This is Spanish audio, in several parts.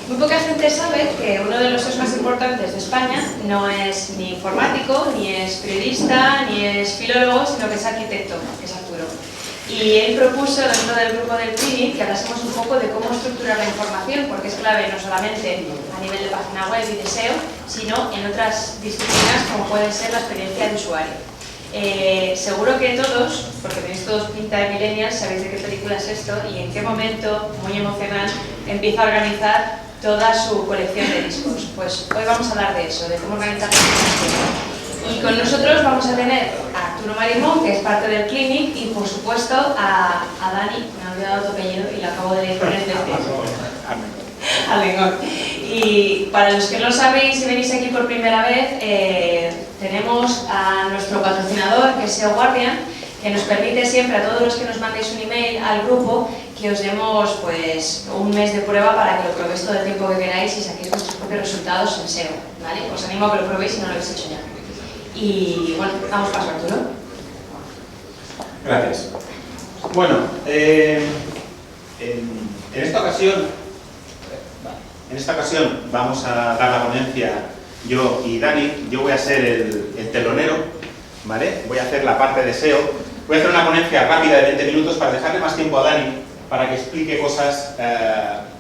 Muy poca gente sabe que uno de los SEOs más importantes de España no es ni informático, ni es periodista, ni es filólogo, sino que es arquitecto, que es Arturo. Y él propuso dentro del grupo del Clinic que hablásemos un poco de cómo estructurar la información, porque es clave no solamente a nivel de página web y de SEO, sino en otras disciplinas como puede ser la experiencia de usuario. Seguro que todos, porque tenéis todos pinta de millennials, sabéis de qué película es esto y en qué momento, muy emocional, empieza a organizar toda su colección de discos. Pues hoy vamos a hablar de eso, de cómo organizar la información. Y con nosotros vamos a tener a Arturo Marimón, que es parte del Clinic, y por supuesto a Dani, me he olvidado tu apellido y lo acabo de poner de Alengón. Y para los que no lo sabéis y venís aquí por primera vez, tenemos a nuestro patrocinador, que es SEO Guardian, que nos permite siempre a todos los que nos mandéis un email al grupo que os demos pues, un mes de prueba para que lo probéis todo el tiempo que queráis y saquéis vuestros propios resultados en SEO, ¿vale? Os animo a que lo probéis si no lo habéis hecho ya. Y bueno, damos paso a Arturo. Gracias. Bueno, en esta ocasión vamos a dar la ponencia yo y Dani. Yo voy a ser el telonero, ¿vale? Voy a hacer la parte de SEO. Voy a hacer una ponencia rápida de 20 minutos para dejarle más tiempo a Dani para que explique cosas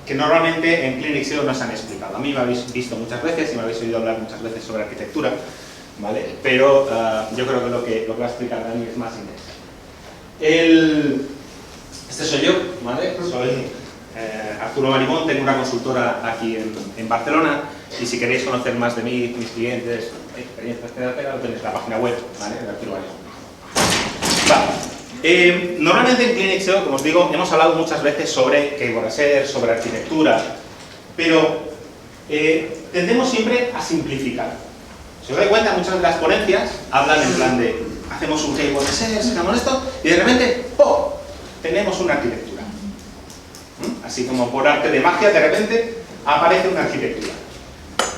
que normalmente en Clinic SEO no se han explicado. A mí me habéis visto muchas veces y me habéis oído hablar muchas veces sobre arquitectura, ¿vale? Pero yo creo que lo que va a explicar Dani es más interesante. Este soy yo, ¿vale? Soy Arturo Marimón, tengo una consultora aquí en Barcelona y si queréis conocer más de mí, mis clientes, experiencias, etcétera, lo tenéis en la página web, ¿vale? De Arturo Marimón. Vale. Normalmente en Clinic SEO, como os digo, hemos hablado muchas veces sobre keyword research, sobre arquitectura, pero tendemos siempre a simplificar. Si os dais cuenta, muchas de las ponencias hablan en plan de hacemos un keyword research, sacamos esto y de repente ¡pum!, tenemos una arquitectura. Así como por arte de magia, de repente aparece una arquitectura.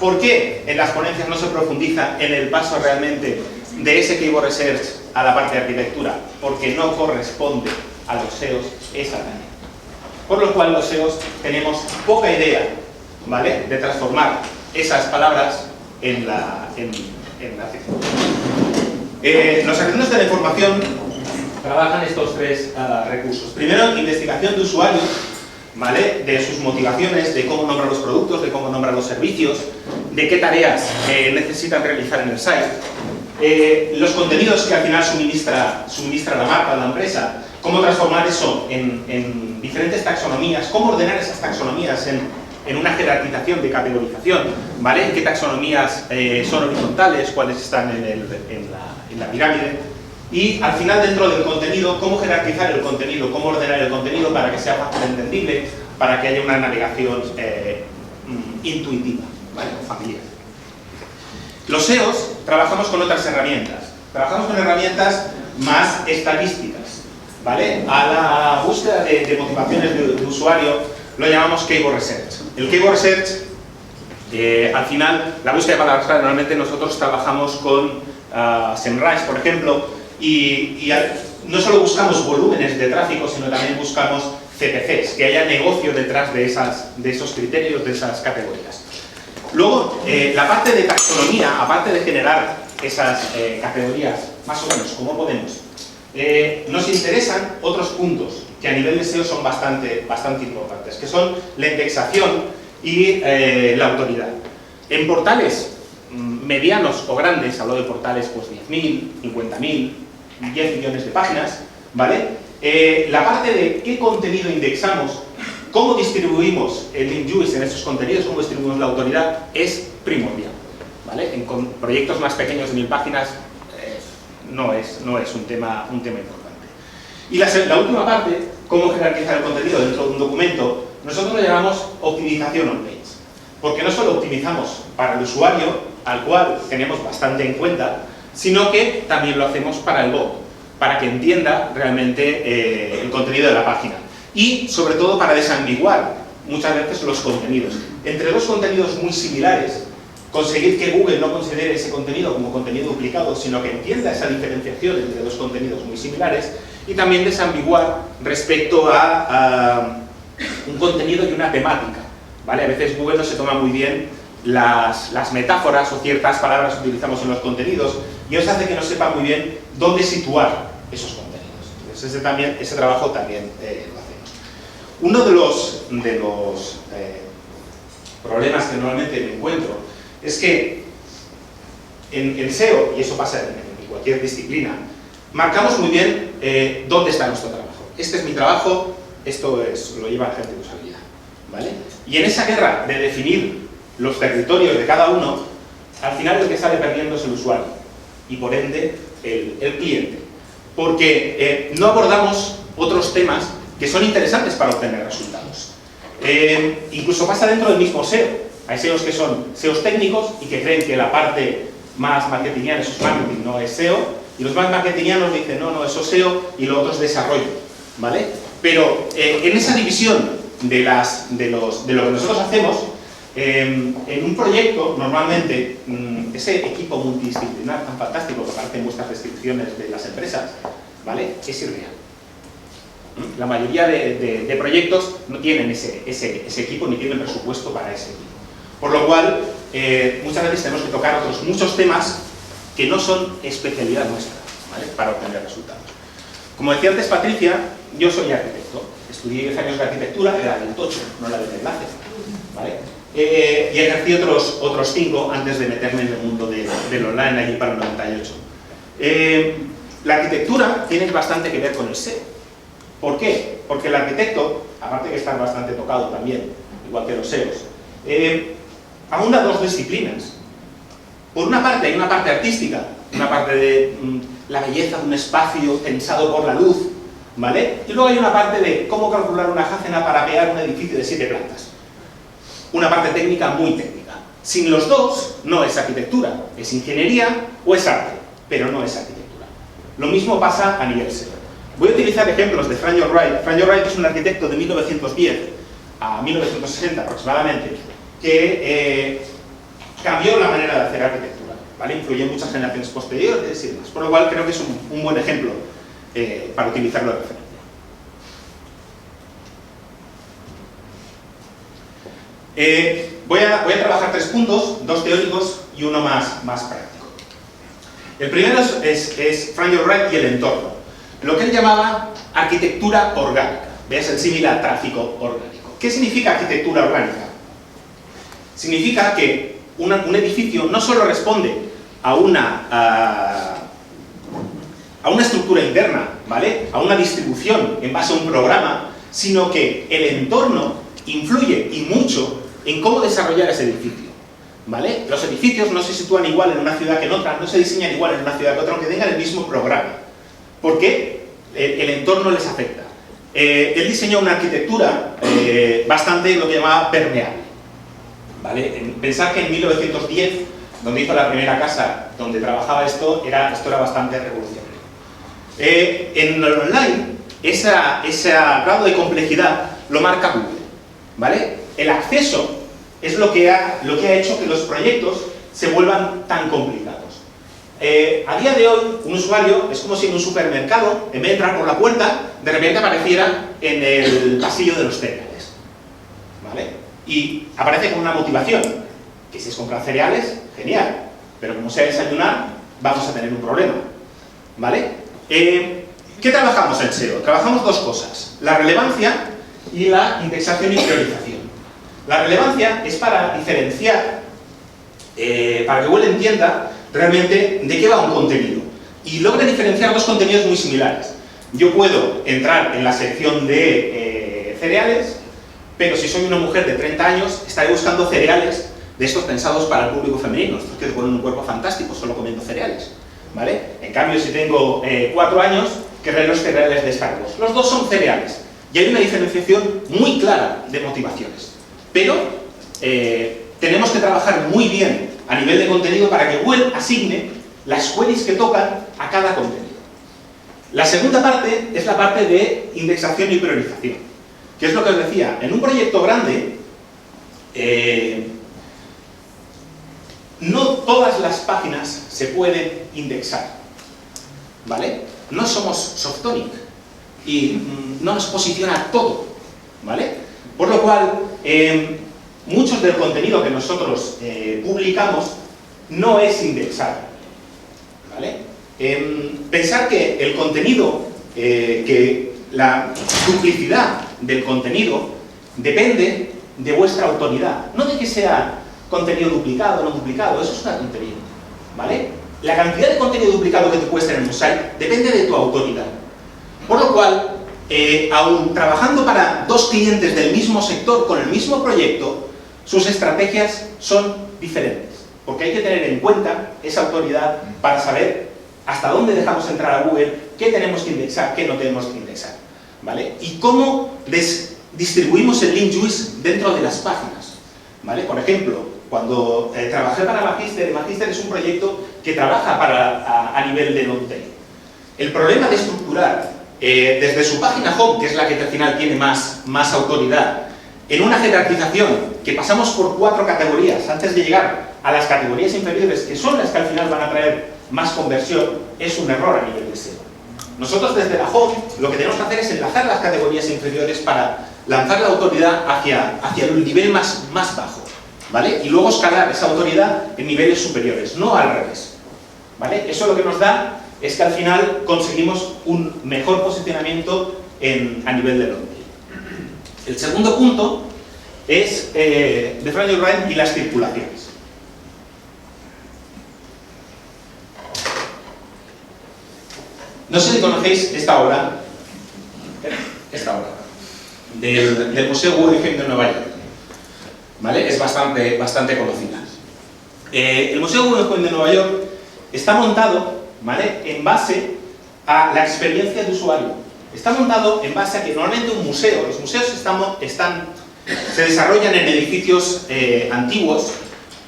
¿Por qué en las ponencias no se profundiza en el paso realmente de ese keyword research a la parte de arquitectura? Porque no corresponde a los SEOs esa tarea. Por lo cual los SEOs tenemos poca idea, ¿vale?, de transformar esas palabras en la arquitectura. Los arquitectos de la información trabajan estos tres recursos. Primero, investigación de usuarios, ¿vale?, de sus motivaciones, de cómo nombran los productos, de cómo nombran los servicios, de qué tareas necesitan realizar en el site, los contenidos que al final suministra la marca o la empresa, cómo transformar eso en diferentes taxonomías, cómo ordenar esas taxonomías en una jerarquización de categorización, ¿vale? ¿Qué taxonomías son horizontales, cuáles están en la pirámide? Y al final, dentro del contenido, cómo jerarquizar el contenido, cómo ordenar el contenido para que sea fácil entendible, para que haya una navegación intuitiva, ¿vale?, o familiar. Los SEOs trabajamos con otras herramientas. Trabajamos con herramientas más estadísticas, ¿vale? A la búsqueda de motivaciones de usuario lo llamamos keyword research. El keyword research, al final, la búsqueda de palabras clave, normalmente nosotros trabajamos con SEMrush, por ejemplo, y no solo buscamos volúmenes de tráfico, sino también buscamos CPCs, que haya negocio detrás de esos criterios, de esas categorías. Luego, la parte de taxonomía, aparte de generar esas categorías, más o menos, como podemos, nos interesan otros puntos que a nivel de SEO son bastante importantes, que son la indexación y la autoridad. En portales medianos o grandes, hablo de portales pues 10.000, 50.000, 10 millones de páginas, ¿vale? La parte de qué contenido indexamos, cómo distribuimos el link juice en esos contenidos, cómo distribuimos la autoridad, es primordial, ¿vale? En proyectos más pequeños de 1000 páginas no es un tema importante. Y la última parte, cómo jerarquizar el contenido dentro de un documento, nosotros lo llamamos optimización on-page. Porque no solo optimizamos para el usuario, al cual tenemos bastante en cuenta, sino que también lo hacemos para el bot, para que entienda realmente el contenido de la página. Y, sobre todo, para desambiguar muchas veces los contenidos. Entre dos contenidos muy similares, conseguir que Google no considere ese contenido como contenido duplicado, sino que entienda esa diferenciación entre dos contenidos muy similares, y también desambiguar respecto a un contenido y una temática, ¿vale? A veces Google no se toma muy bien las metáforas o ciertas palabras que utilizamos en los contenidos y eso hace que no sepa muy bien dónde situar esos contenidos. Entonces ese trabajo también lo hacemos. Uno de los problemas que normalmente me encuentro es que en SEO, y eso pasa en cualquier disciplina, marcamos muy bien dónde está nuestro trabajo. Este es mi trabajo, esto lo lleva gente de usabilidad, ¿vale? Y en esa guerra de definir los territorios de cada uno, al final el que sale perdiendo es el usuario y por ende el cliente. Porque no abordamos otros temas que son interesantes para obtener resultados. Incluso pasa dentro del mismo SEO. Hay SEOs que son SEOs técnicos y que creen que la parte más marketingiana, eso es marketing, no es SEO, y los más marketingianos dicen, no, eso es SEO y lo otro es desarrollo, ¿vale? Pero en esa división de lo que nosotros hacemos, en un proyecto, normalmente, ese equipo multidisciplinar tan fantástico que aparece en vuestras descripciones de las empresas, ¿vale? Es irreal. La mayoría de proyectos no tienen ese equipo ni tienen presupuesto para ese equipo. Por lo cual, muchas veces tenemos que tocar otros muchos temas que no son especialidad nuestra, ¿vale? Para obtener resultados. Como decía antes Patricia, yo soy arquitecto. Estudié 10 años de arquitectura, era del tocho, no la del enlace, ¿vale? Y ejercí otros 5 antes de meterme en el mundo del online allí para el 98. La arquitectura tiene bastante que ver con el SEO. ¿Por qué? Porque el arquitecto, aparte de que está bastante tocado también, igual que los SEOs, aúna dos disciplinas. Por una parte hay una parte artística, una parte de la belleza de un espacio tensado por la luz, ¿vale? Y luego hay una parte de cómo calcular una jácena para pegar un edificio de 7 plantas. Una parte técnica muy técnica. Sin los dos, no es arquitectura, es ingeniería o es arte, pero no es arquitectura. Lo mismo pasa a nivel SEO. Voy a utilizar ejemplos de Frank Lloyd Wright. Frank Lloyd Wright es un arquitecto de 1910 a 1960 aproximadamente, que cambió la manera de hacer arquitectura, ¿vale? Influyó en muchas generaciones posteriores y demás, por lo cual creo que es un buen ejemplo para utilizarlo de referencia. Voy a trabajar 3 puntos, 2 teóricos y uno más práctico. El primero es Frank Lloyd Wright y el entorno, lo que él llamaba arquitectura orgánica. Veas el símil a tráfico orgánico. ¿Qué significa arquitectura orgánica? Significa que un edificio no solo responde a una estructura interna, ¿vale? A una distribución en base a un programa, sino que el entorno influye y mucho en cómo desarrollar ese edificio, ¿vale? Los edificios no se sitúan igual en una ciudad que en otra, no se diseñan igual en una ciudad que en otra, aunque tengan el mismo programa. ¿Por qué? El entorno les afecta. Él diseñó una arquitectura bastante lo que llamaba permeable, ¿vale? Pensar que en 1910, donde hizo la primera casa donde trabajaba esto era bastante revolucionario. En el online, ese grado de complejidad lo marca Google, ¿vale? El acceso es lo que ha hecho que los proyectos se vuelvan tan complicados. A día de hoy, un usuario es como si en un supermercado, en vez de entrar por la puerta, de repente apareciera en el pasillo de los cereales, ¿vale? Y aparece con una motivación, que si es comprar cereales, genial, pero como sea desayunar, vamos a tener un problema, ¿vale? ¿Qué trabajamos en SEO? Trabajamos 2 cosas, la relevancia y la indexación y priorización. La relevancia es para diferenciar, para que Google entienda realmente de qué va un contenido y logra diferenciar 2 contenidos muy similares. Yo puedo entrar en la sección de cereales, pero si soy una mujer de 30 años, estaré buscando cereales de estos pensados para el público femenino, estos que te ponen un cuerpo fantástico solo comiendo cereales, ¿vale? En cambio, si tengo 4 años, querré los cereales de Star Wars. Los 2 son cereales y hay una diferenciación muy clara de motivaciones, pero tenemos que trabajar muy bien a nivel de contenido para que Google asigne las queries que tocan a cada contenido. La segunda parte es la parte de indexación y priorización, que es lo que os decía, en un proyecto grande, no todas las páginas se pueden indexar, ¿vale? No somos Softonic y no nos posiciona todo, ¿vale? Por lo cual, muchos del contenido que nosotros publicamos no es indexado, ¿vale? Pensar que el contenido, que la duplicidad del contenido depende de vuestra autoridad, no de que sea contenido duplicado o no duplicado, eso es una tontería, ¿vale? La cantidad de contenido duplicado que tú puedes tener en un site depende de tu autoridad. Por lo cual, aun trabajando para dos clientes del mismo sector con el mismo proyecto, sus estrategias son diferentes, porque hay que tener en cuenta esa autoridad para saber hasta dónde dejamos entrar a Google, qué tenemos que indexar, qué no tenemos que indexar, ¿vale? Y cómo distribuimos el link juice dentro de las páginas, ¿vale? Por ejemplo, cuando trabajé para Magister, Magister es un proyecto que trabaja a nivel de long tail. El problema de estructurar desde su página home, que es la que al final tiene más autoridad, en una jerarquización que pasamos por 4 categorías antes de llegar a las categorías inferiores, que son las que al final van a traer más conversión, es un error a nivel de SEO. Nosotros desde la home lo que tenemos que hacer es enlazar las categorías inferiores para lanzar la autoridad hacia el nivel más bajo, ¿vale? Y luego escalar esa autoridad en niveles superiores, no al revés, ¿vale? Eso lo que nos da es que al final conseguimos un mejor posicionamiento a nivel de long tail. El segundo punto es de Frank Lloyd Wright y las circulaciones. No sé si conocéis esta obra del Museo Guggenheim de Nueva York, ¿vale? Es bastante conocida. El Museo Guggenheim de Nueva York está montado, ¿vale?, en base a la experiencia de usuario. Está montado en base a que normalmente los museos se desarrollan en edificios antiguos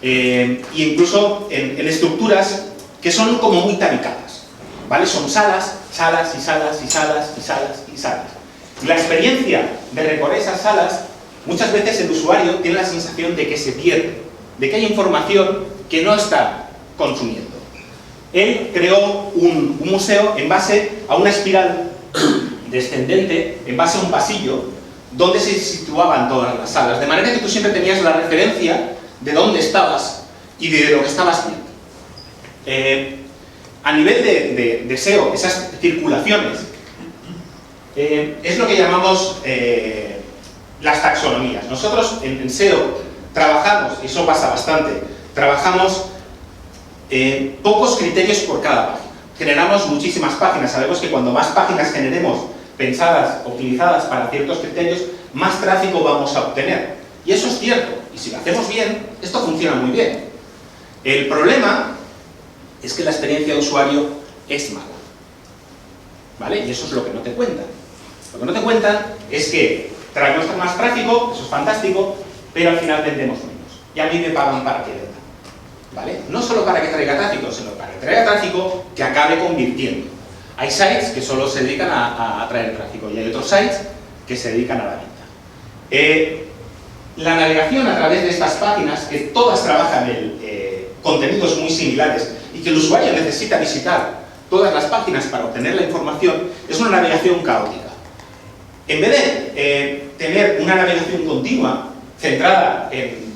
e incluso en estructuras que son como muy tabicadas, ¿vale? Son salas y salas y salas y salas y salas. Y la experiencia de recorrer esas salas, muchas veces el usuario tiene la sensación de que se pierde, de que hay información que no está consumiendo. Él creó un museo en base a una espiral descendente, en base a un pasillo, donde se situaban todas las salas, de manera que tú siempre tenías la referencia de dónde estabas y de lo que estabas viendo. A nivel de SEO, esas circulaciones, es lo que llamamos las taxonomías. Nosotros en SEO trabajamos, y eso pasa bastante, trabajamos pocos criterios por cada página. Generamos muchísimas páginas. Sabemos que cuando más páginas generemos pensadas, optimizadas para ciertos criterios, más tráfico vamos a obtener. Y eso es cierto. Y si lo hacemos bien, esto funciona muy bien. El problema es que la experiencia de usuario es mala, ¿vale? Y eso es lo que no te cuentan. Lo que no te cuentan es que traemos más tráfico, eso es fantástico, pero al final vendemos menos. Y a mí me pagan para que venda, ¿vale? No solo para que traiga tráfico, sino para que traiga tráfico que acabe convirtiendo. Hay sites que solo se dedican a traer tráfico y hay otros sites que se dedican a la venta. La navegación a través de estas páginas, que todas trabajan contenidos muy similares y que el usuario necesita visitar todas las páginas para obtener la información, es una navegación caótica. En vez de tener una navegación continua, centrada en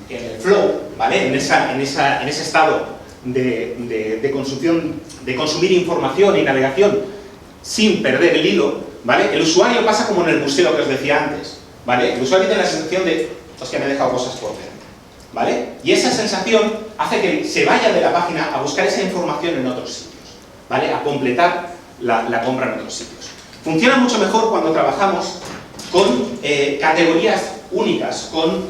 el flow, ¿vale?, en ese estado de consumir información y navegación sin perder el hilo, ¿vale?, el usuario pasa como en el museo que os decía antes, ¿vale? El usuario tiene la sensación de, hostia, me he dejado cosas por ver, ¿vale? Y esa sensación hace que se vaya de la página a buscar esa información en otros sitios, ¿vale?, a completar la compra en otros sitios. Funciona mucho mejor cuando trabajamos con categorías únicas, con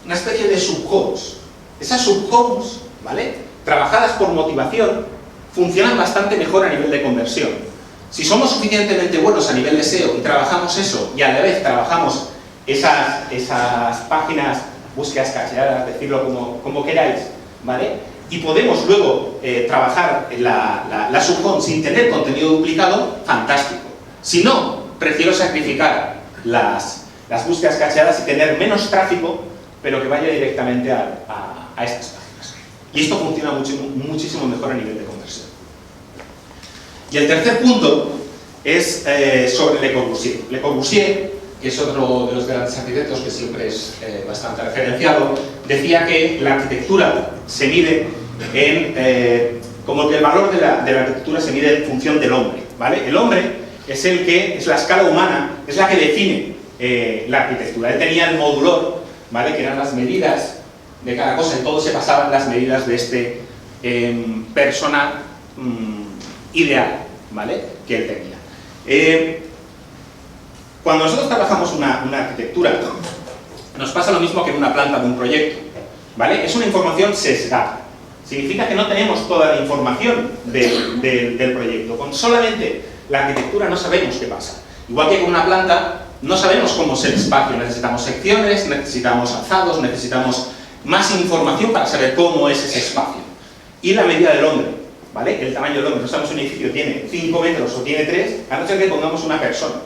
una especie de subhomes. Esas subhomes, ¿vale?, trabajadas por motivación, funcionan bastante mejor a nivel de conversión. Si somos suficientemente buenos a nivel de SEO y trabajamos eso, y a la vez trabajamos esas páginas, búsquedas cacheadas, decirlo como queráis, ¿vale?, y podemos luego trabajar la subhome sin tener contenido duplicado, fantástico. Si no, prefiero sacrificar las búsquedas cacheadas y tener menos tráfico, pero que vaya directamente a estas páginas. Y esto funciona muchísimo mejor a nivel de conversión. Y el tercer punto es sobre Le Corbusier. Le Corbusier que es otro de los grandes arquitectos que siempre es bastante referenciado, decía que la arquitectura se mide en... como que el valor de la arquitectura se mide en función del hombre, ¿vale? El hombre es la escala humana, es la que define la arquitectura. Él tenía el modulor, ¿vale? Que eran las medidas de cada cosa, en todo se pasaban las medidas de este persona ideal, ¿vale? Que él tenía. Cuando nosotros trabajamos una arquitectura, nos pasa lo mismo que en una planta de un proyecto, ¿vale? Es una información sesgada. Significa que no tenemos toda la información del proyecto. Con solamente la arquitectura no sabemos qué pasa. Igual que con una planta, no sabemos cómo es el espacio. Necesitamos secciones, necesitamos alzados, necesitamos más información para saber cómo es ese espacio. Y la medida del hombre, ¿vale? El tamaño del hombre. No sabemos si un edificio tiene 5 metros o tiene 3, a no ser que pongamos una persona,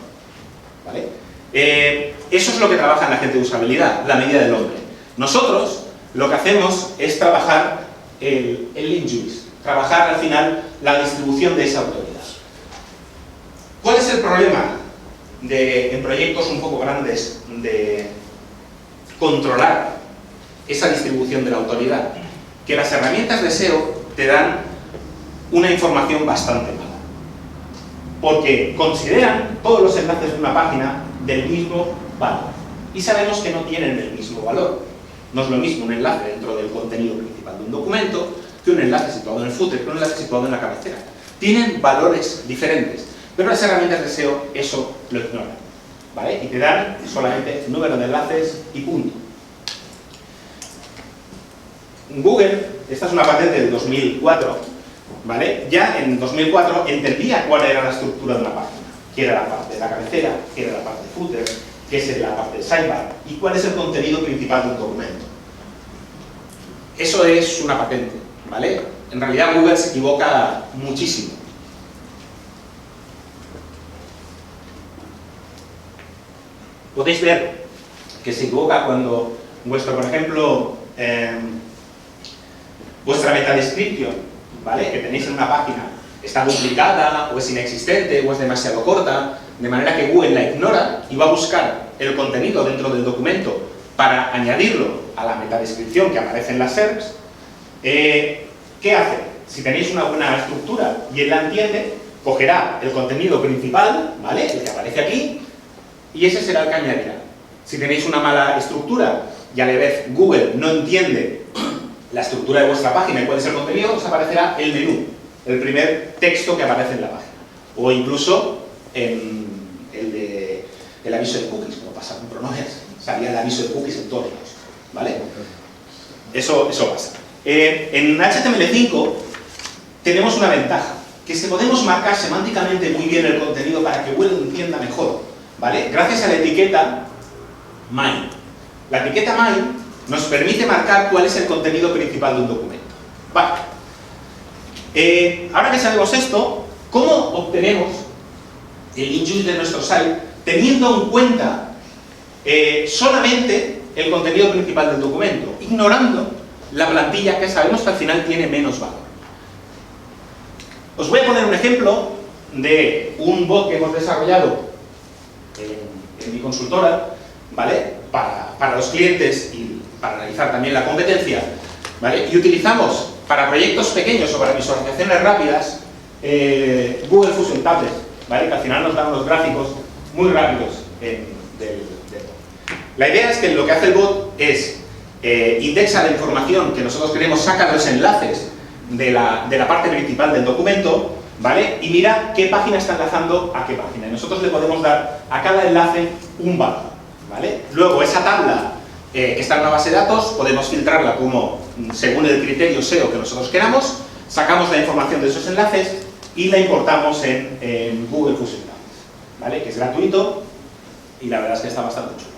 ¿vale? Eso es lo que trabaja en la gente de usabilidad, la medida del hombre. Nosotros lo que hacemos es trabajar el link juice, trabajar al final la distribución de esa autoridad. ¿Cuál es el problema en proyectos un poco grandes de controlar esa distribución de la autoridad? Que las herramientas de SEO te dan una información bastante mala, porque consideran todos los enlaces de una página del mismo valor, y sabemos que no tienen el mismo valor. No es lo mismo un enlace dentro del contenido principal de un documento que un enlace situado en el footer, que un enlace situado en la cabecera. Tienen valores diferentes, pero las herramientas de SEO eso lo ignoran, ¿vale? Y te dan solamente número de enlaces y punto. Google, esta es una patente del 2004, ¿vale? Ya en 2004 entendía cuál era la estructura de una página, qué era la parte de la cabecera, qué era la parte de footer, qué es la parte de sidebar y cuál es el contenido principal de un documento. Eso es una patente, ¿vale? En realidad Google se equivoca muchísimo. Podéis ver que se equivoca cuando vuestro, por ejemplo, vuestra metadescripción, ¿vale? Que tenéis en una página está duplicada, o es inexistente, o es demasiado corta, de manera que Google la ignora y va a buscar el contenido dentro del documento para añadirlo a la metadescripción que aparece en las SERPs. ¿Qué hace? Si tenéis una buena estructura y él la entiende, cogerá el contenido principal, ¿vale? El que aparece aquí, y ese será el que añadirá. Si tenéis una mala estructura y a la vez Google no entiende la estructura de vuestra página y cuál es el contenido, os aparecerá el menú, el primer texto que aparece en la página. O incluso en el aviso de cookies, como pasa con Pronoheads, salía el aviso de cookies en todos lados, ¿vale? Eso pasa. En HTML5 tenemos una ventaja, que es que podemos marcar semánticamente muy bien el contenido para que Google lo entienda mejor, ¿vale? Gracias a la etiqueta MINE. La etiqueta MINE nos permite marcar cuál es el contenido principal de un documento. Vale. Ahora que sabemos esto, ¿cómo obtenemos el link juice de nuestro site teniendo en cuenta solamente el contenido principal del documento, ignorando la plantilla que sabemos que al final tiene menos valor? Os voy a poner un ejemplo de un bot que hemos desarrollado en mi consultora, ¿vale? Para los clientes y para analizar también la competencia, ¿vale? Y utilizamos para proyectos pequeños o para visualizaciones rápidas Google Fusion Tables, ¿vale? Que al final nos dan unos gráficos muy rápidos del bot. La idea es que lo que hace el bot es indexa la información que nosotros queremos, saca los enlaces de la parte principal del documento, ¿vale? Y mira qué página está enlazando a qué página. Y nosotros le podemos dar a cada enlace un valor, ¿vale? Luego esa tabla que está en una base de datos, podemos filtrarla como según el criterio SEO que nosotros queramos, sacamos la información de esos enlaces y la importamos en Google Fusion Tables, ¿vale? Que es gratuito y la verdad es que está bastante chulo.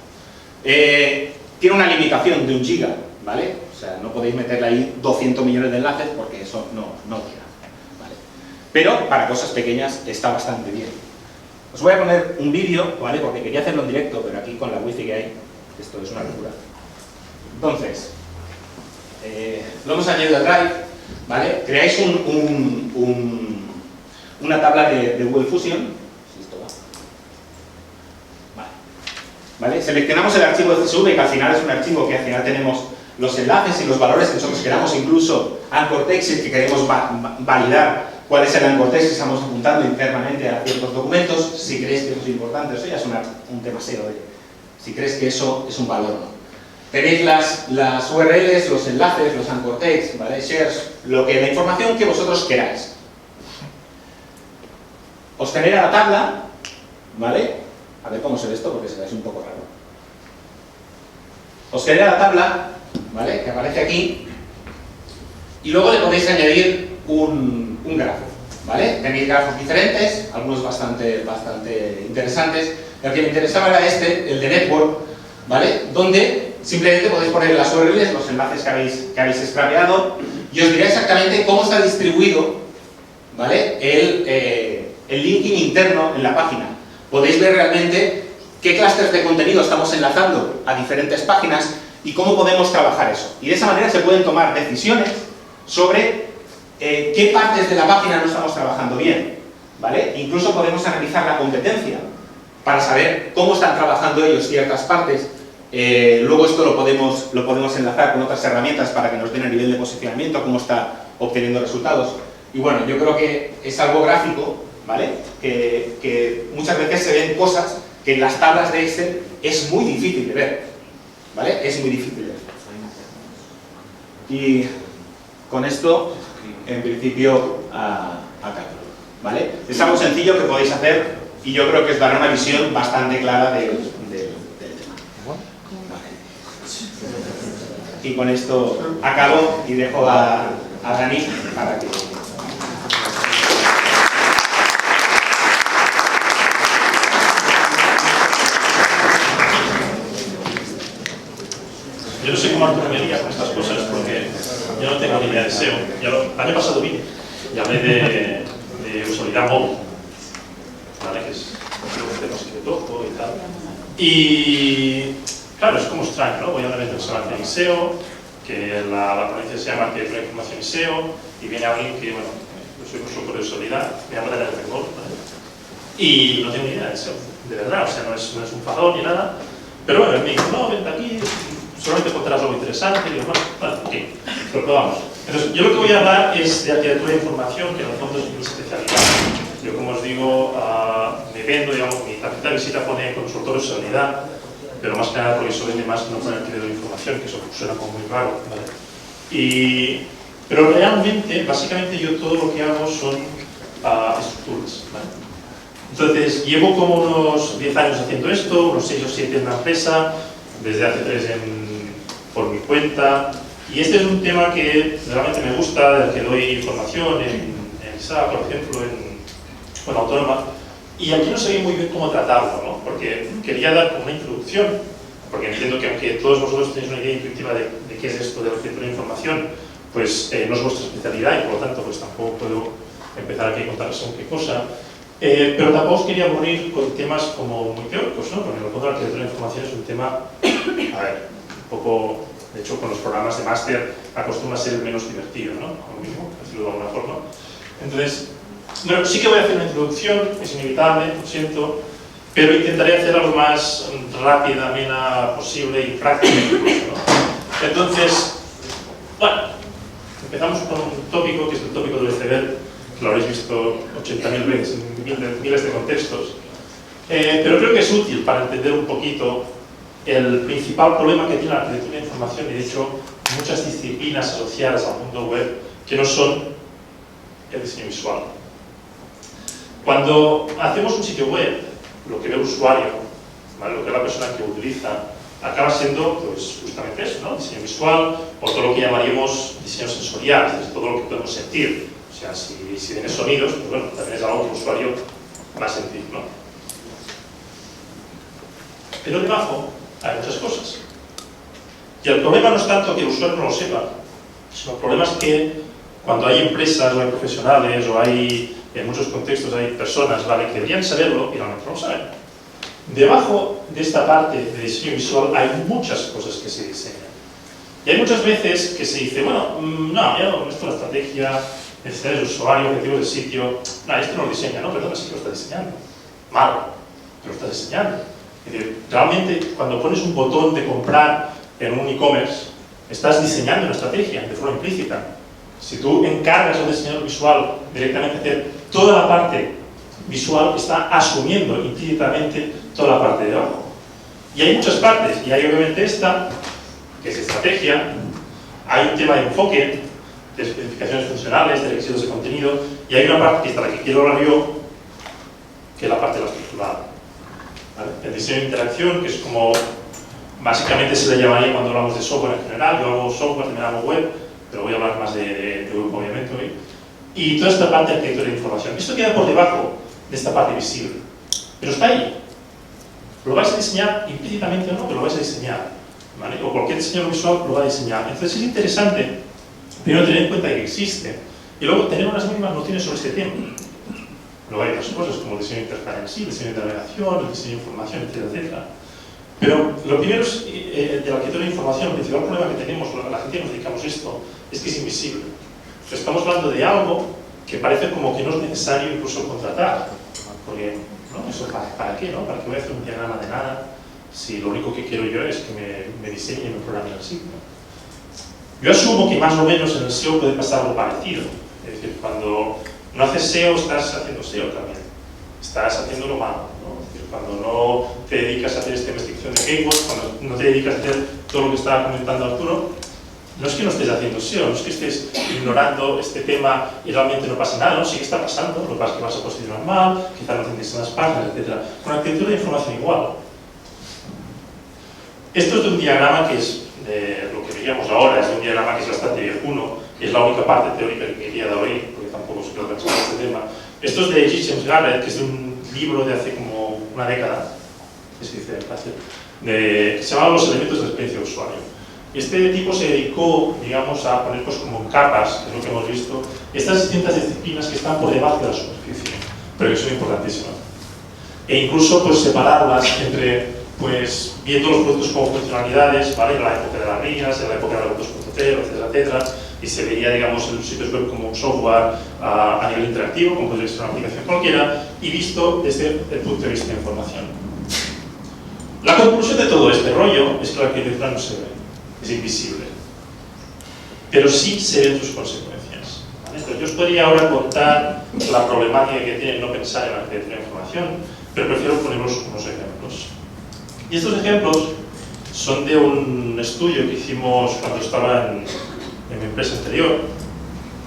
Tiene una limitación de 1 giga, ¿vale? O sea, no podéis meterle ahí 200 millones de enlaces porque eso no queda, ¿vale? Pero para cosas pequeñas está bastante bien. Os voy a poner un vídeo, ¿vale? Porque quería hacerlo en directo, pero aquí con la wifi que hay, esto es una locura. Entonces, lo hemos añadido al Drive, ¿vale? Creáis una tabla de Google Fusion. Si esto va. Vale. ¿vale? Seleccionamos el archivo de CSV, que al final es un archivo que al final tenemos los enlaces y los valores que nosotros queramos, incluso anchor text, que queremos validar cuál es el anchor text que estamos apuntando internamente a ciertos documentos. Si creéis que eso es importante, eso ya es un tema SEO, si crees que eso es un valor o no. Tenéis las URLs, los enlaces, los anchor text, ¿vale? Shares, la información que vosotros queráis. Os genera la tabla, ¿vale? A ver cómo se ve esto, porque se ve un poco raro. Os genera la tabla, ¿vale? Que aparece aquí, y luego le podéis añadir un grafo, ¿vale? Tenéis grafos diferentes, algunos bastante interesantes. El que me interesaba era el de Network, ¿vale? Donde simplemente podéis poner las URLs, los enlaces que habéis scrapeado, y os dirá exactamente cómo está distribuido, ¿vale? El linking interno en la página. Podéis ver realmente qué clústeres de contenido estamos enlazando a diferentes páginas y cómo podemos trabajar eso. Y de esa manera se pueden tomar decisiones sobre qué partes de la página no estamos trabajando bien, ¿vale? Incluso podemos analizar la competencia para saber cómo están trabajando ellos ciertas partes. Luego esto lo podemos enlazar con otras herramientas para que nos den el nivel de posicionamiento, cómo está obteniendo resultados. Y bueno, yo creo que es algo gráfico, ¿vale? Que muchas veces se ven cosas que en las tablas de Excel es muy difícil de ver, ¿vale? Es muy difícil de ver. Y con esto, en principio, acabo, ¿vale? Es algo sencillo que podéis hacer y yo creo que os dará una visión bastante clara del tema. Vale. Y con esto acabo y dejo a Dani para que... Yo no sé cómo Arturo me diga con estas cosas porque yo no tengo ni idea de SEO. El año pasado vine y hablé de usabilidad móvil, ¿vale? Que es un tema que toco y tal. Y claro, es como extraño, ¿no? Voy a un evento que se llama SEO, que la ponencia se llama Arquitectura de Información y SEO, y viene alguien que, bueno, yo soy consultor de usabilidad, me llama Daniel Tecmol, ¿vale? Y no tengo ni idea de SEO, de verdad, o sea, no es un fajón ni nada. Pero bueno, él me dijo, no, vente aquí, solamente contarás algo interesante, y digo, bueno, vale, ok, lo probamos. Entonces, yo lo que voy a hablar es de arquitectura de información, que en el fondo es mi especialidad. Yo, como os digo, me vendo, digamos, mi tarjeta de visita pone consultor de usabilidad, pero más que nada porque eso vende más no pone arquitectura de información, que eso suena como muy raro, ¿vale? Pero realmente, básicamente, yo todo lo que hago son estructuras, ¿vale? Entonces, llevo como unos 10 años haciendo esto, unos 6 o 7 en la empresa, desde hace 3 por mi cuenta, y este es un tema que realmente me gusta, del que doy formación en ISA, por ejemplo, en Autónoma, y aquí no sabía muy bien cómo tratarlo, ¿no? Porque quería dar como una introducción, porque entiendo que aunque todos vosotros tenéis una idea intuitiva de qué es esto de la arquitectura de información, pues no es vuestra especialidad y por lo tanto pues tampoco puedo empezar aquí a contaros según qué cosa. Pero tampoco os quería aburrir con temas como muy teóricos, ¿no? Porque en el fondo la arquitectura de información es un tema, a ver, un poco, de hecho con los programas de máster acostumbra a ser el menos divertido, ¿no? Como mismo, decirlo de alguna forma. Entonces, bueno, sí que voy a hacer una introducción, es inevitable, lo siento, pero intentaré hacer algo más rápida, amena posible y práctica incluso, ¿no? Entonces, bueno, empezamos con un tópico que es el tópico del iceberg, que lo habréis visto 80.000 veces en miles de contextos, pero creo que es útil para entender un poquito el principal problema que tiene la arquitectura de información y de hecho muchas disciplinas asociadas al mundo web que no son el diseño visual. Cuando hacemos un sitio web, lo que ve el usuario, ¿vale? Lo que ve la persona que lo utiliza, acaba siendo pues, justamente eso, ¿no? Diseño visual o todo lo que llamaríamos diseño sensorial, es todo lo que podemos sentir. O sea, si tienes sonidos, pues bueno, también es algo que el usuario va a sentir, ¿no? Pero debajo hay muchas cosas. Y el problema no es tanto que el usuario no lo sepa, sino el problema es que cuando hay empresas o hay profesionales o hay, en muchos contextos hay personas, ¿vale?, que deberían saberlo y realmente no lo saben. Debajo de esta parte de diseño visual hay muchas cosas que se diseñan. Y hay muchas veces que se dice, bueno, no, ya esto es la estrategia, necesidades de usuario, objetivos del sitio, no, esto no lo diseña, ¿no? Perdona, sí que lo está diseñando. Malo, pero lo está diseñando. Es decir, realmente cuando pones un botón de comprar en un e-commerce, estás diseñando una estrategia de forma implícita. Si tú encargas a un diseñador visual directamente hacer toda la parte visual, está asumiendo implícitamente toda la parte de abajo. Y hay muchas partes, y hay obviamente esta, que es estrategia, hay un tema de enfoque, de especificaciones funcionales, de requisitos de contenido, y hay una parte que es la que quiero hablar yo, que es la parte de la estructurada. ¿Vale? El diseño de interacción, que es como básicamente se le llamaría cuando hablamos de software en general. Yo hago software, también hago web, pero voy a hablar más de web obviamente hoy. Y toda esta parte de arquitectura de información. Esto queda por debajo de esta parte visible, pero está ahí. Lo vais a diseñar implícitamente o no, pero lo vais a diseñar, ¿vale? O cualquier diseñador visual lo va a diseñar. Entonces es interesante primero tener en cuenta que existe y luego tener unas mínimas nociones sobre este tema. Luego hay otras cosas como el diseño de interfaz en sí, el diseño de navegación, el diseño de información, etcétera, etcétera. Pero lo primero es, de la arquitectura de información, el principal problema que tenemos, la gente que nos dedicamos a esto, es que es invisible. O sea, estamos hablando de algo que parece como que no es necesario incluso contratar, porque, ¿no? ¿Eso para qué, no? ¿Para qué voy a hacer un diagrama de nada si lo único que quiero yo es que me diseñe y me programe el sitio? Yo asumo que más o menos en el SEO puede pasar algo parecido. Es decir, cuando no haces SEO, estás haciendo SEO también. Estás haciendo lo malo, ¿no? Es decir, cuando no te dedicas a hacer esta investigación de keywords, cuando no te dedicas a hacer todo lo que estaba comentando Arturo, no es que no estés haciendo SEO, no es que estés ignorando este tema y realmente no pasa nada, ¿no? Sí que está pasando, lo que pasa es que vas a posicionar mal, quizás no tienes en las páginas, etc. Con la arquitectura de información igual. Esto es de un diagrama que es de lo que veíamos ahora, es de un diagrama que es bastante viejuno, y es la única parte teórica que quería dar hoy, porque tampoco se creo que explicar este tema. Esto es de G. James Garrett, que es de un libro de hace como una década, que se dice fácil, que se llama Los elementos de la experiencia de usuario. Este tipo se dedicó, digamos, a poner pues, como capas, que es lo que hemos visto, estas distintas disciplinas que están por debajo de la superficie, pero que son importantísimas. E incluso pues, separarlas entre, pues, viendo los productos como funcionalidades, ¿vale? En la época de las RIAs, en la época de la 2.0, etcétera, etcétera, y se veía, digamos, en los sitios web como un software a nivel interactivo, como podría ser una aplicación cualquiera, y visto desde el punto de vista de información. La conclusión de todo este rollo es que la arquitectura no se ve, es invisible, pero sí se ven sus consecuencias, ¿vale? Entonces, yo os podría ahora contar la problemática que tiene no pensar en la arquitectura de información, pero prefiero poneros unos ejemplos. Y estos ejemplos son de un estudio que hicimos cuando estaba en mi empresa anterior,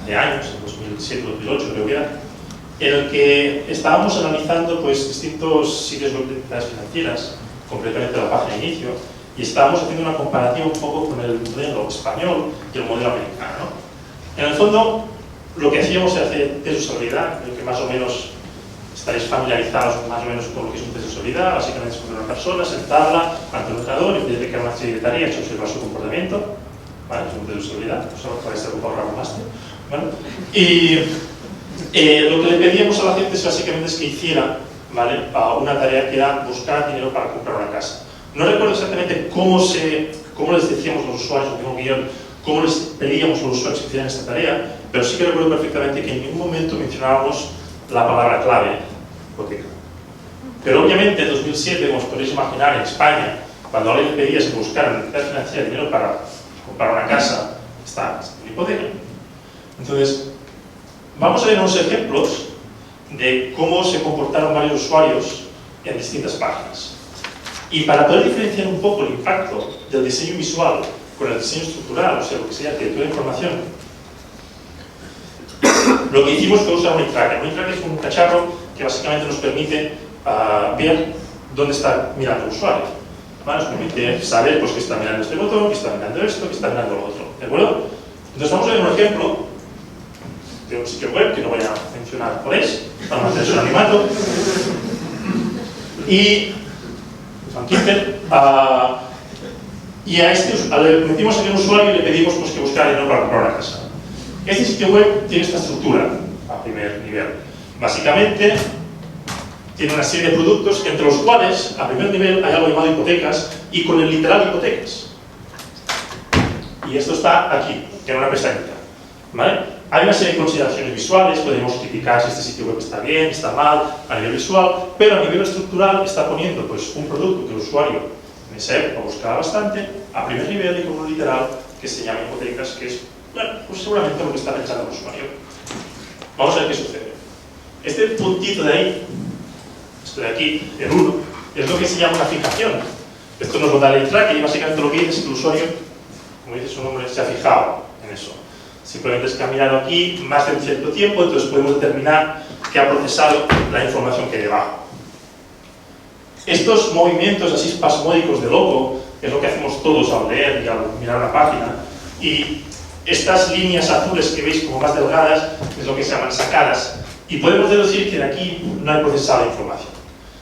de años, en 2007-2008 creo que era, en el que estábamos analizando pues, distintos sitios web de entidades financieras, concretamente la página de inicio, y estábamos haciendo una comparativa un poco con el modelo español y el modelo americano. En el fondo, lo que hacíamos era hacer test de usabilidad, creo que más o menos estaréis familiarizados más o menos con lo que es un test de usabilidad. Básicamente es poner a una persona, sentarla ante un ordenador y pedirle que haga una serie de tareas y observar su comportamiento. ¿Vale? Es un test de usabilidad, pues ahora podéis ocupar un máster. ¿Vale? Y lo que le pedíamos a la gente básicamente es que hiciera, ¿vale? Una tarea que era buscar dinero para comprar una casa. No recuerdo exactamente cómo les decíamos a los usuarios, tengo un guión, cómo les pedíamos a los usuarios que hicieran esta tarea, pero sí que recuerdo perfectamente que en ningún momento mencionábamos la palabra clave, hipoteca. Pero obviamente en 2007, como os podéis imaginar, en España, cuando alguien le pedía que buscara en la entidad financiera dinero para comprar una casa, está en hipoteca. Entonces, vamos a ver unos ejemplos de cómo se comportaron varios usuarios en distintas páginas. Y para poder diferenciar un poco el impacto del diseño visual con el diseño estructural, o sea, lo que sería arquitectura de información, lo que hicimos fue usar un tracker. Un tracker es un cacharro que básicamente nos permite ver dónde está mirando el usuario. ¿Vale? Nos permite saber pues, que está mirando este botón, que está mirando esto, que está mirando lo otro. ¿De acuerdo? Entonces vamos a ver un ejemplo de un sitio web que no voy a mencionar cuál es, para mantener su anonimato. Y y a este metimos aquí un usuario y le pedimos pues, que buscara dinero para comprar una casa. Este sitio web tiene esta estructura a primer nivel. Básicamente, tiene una serie de productos entre los cuales, a primer nivel, hay algo llamado hipotecas y con el literal hipotecas. Y esto está aquí, en una pestañita. ¿Vale? Hay una serie de consideraciones visuales, podemos criticar si este sitio web está bien, está mal, a nivel visual, pero a nivel estructural está poniendo pues, un producto que el usuario en esa época buscaba bastante, a primer nivel y con un literal que se llama hipotecas, que es, bueno, pues seguramente lo que está pensando el usuario. Vamos a ver qué sucede. Este puntito de ahí, esto de aquí, el 1, es lo que se llama una fijación. Esto nos lo da el track y básicamente lo que dice es que el usuario, como dice su nombre, se ha fijado en eso. Simplemente es que ha mirado aquí más de un cierto tiempo, entonces podemos determinar que ha procesado la información que hay debajo. Estos movimientos así espasmódicos de logo es lo que hacemos todos al leer y al mirar una página, y estas líneas azules que veis como más delgadas es lo que se llaman sacadas, y podemos deducir que de aquí no hay procesado la información.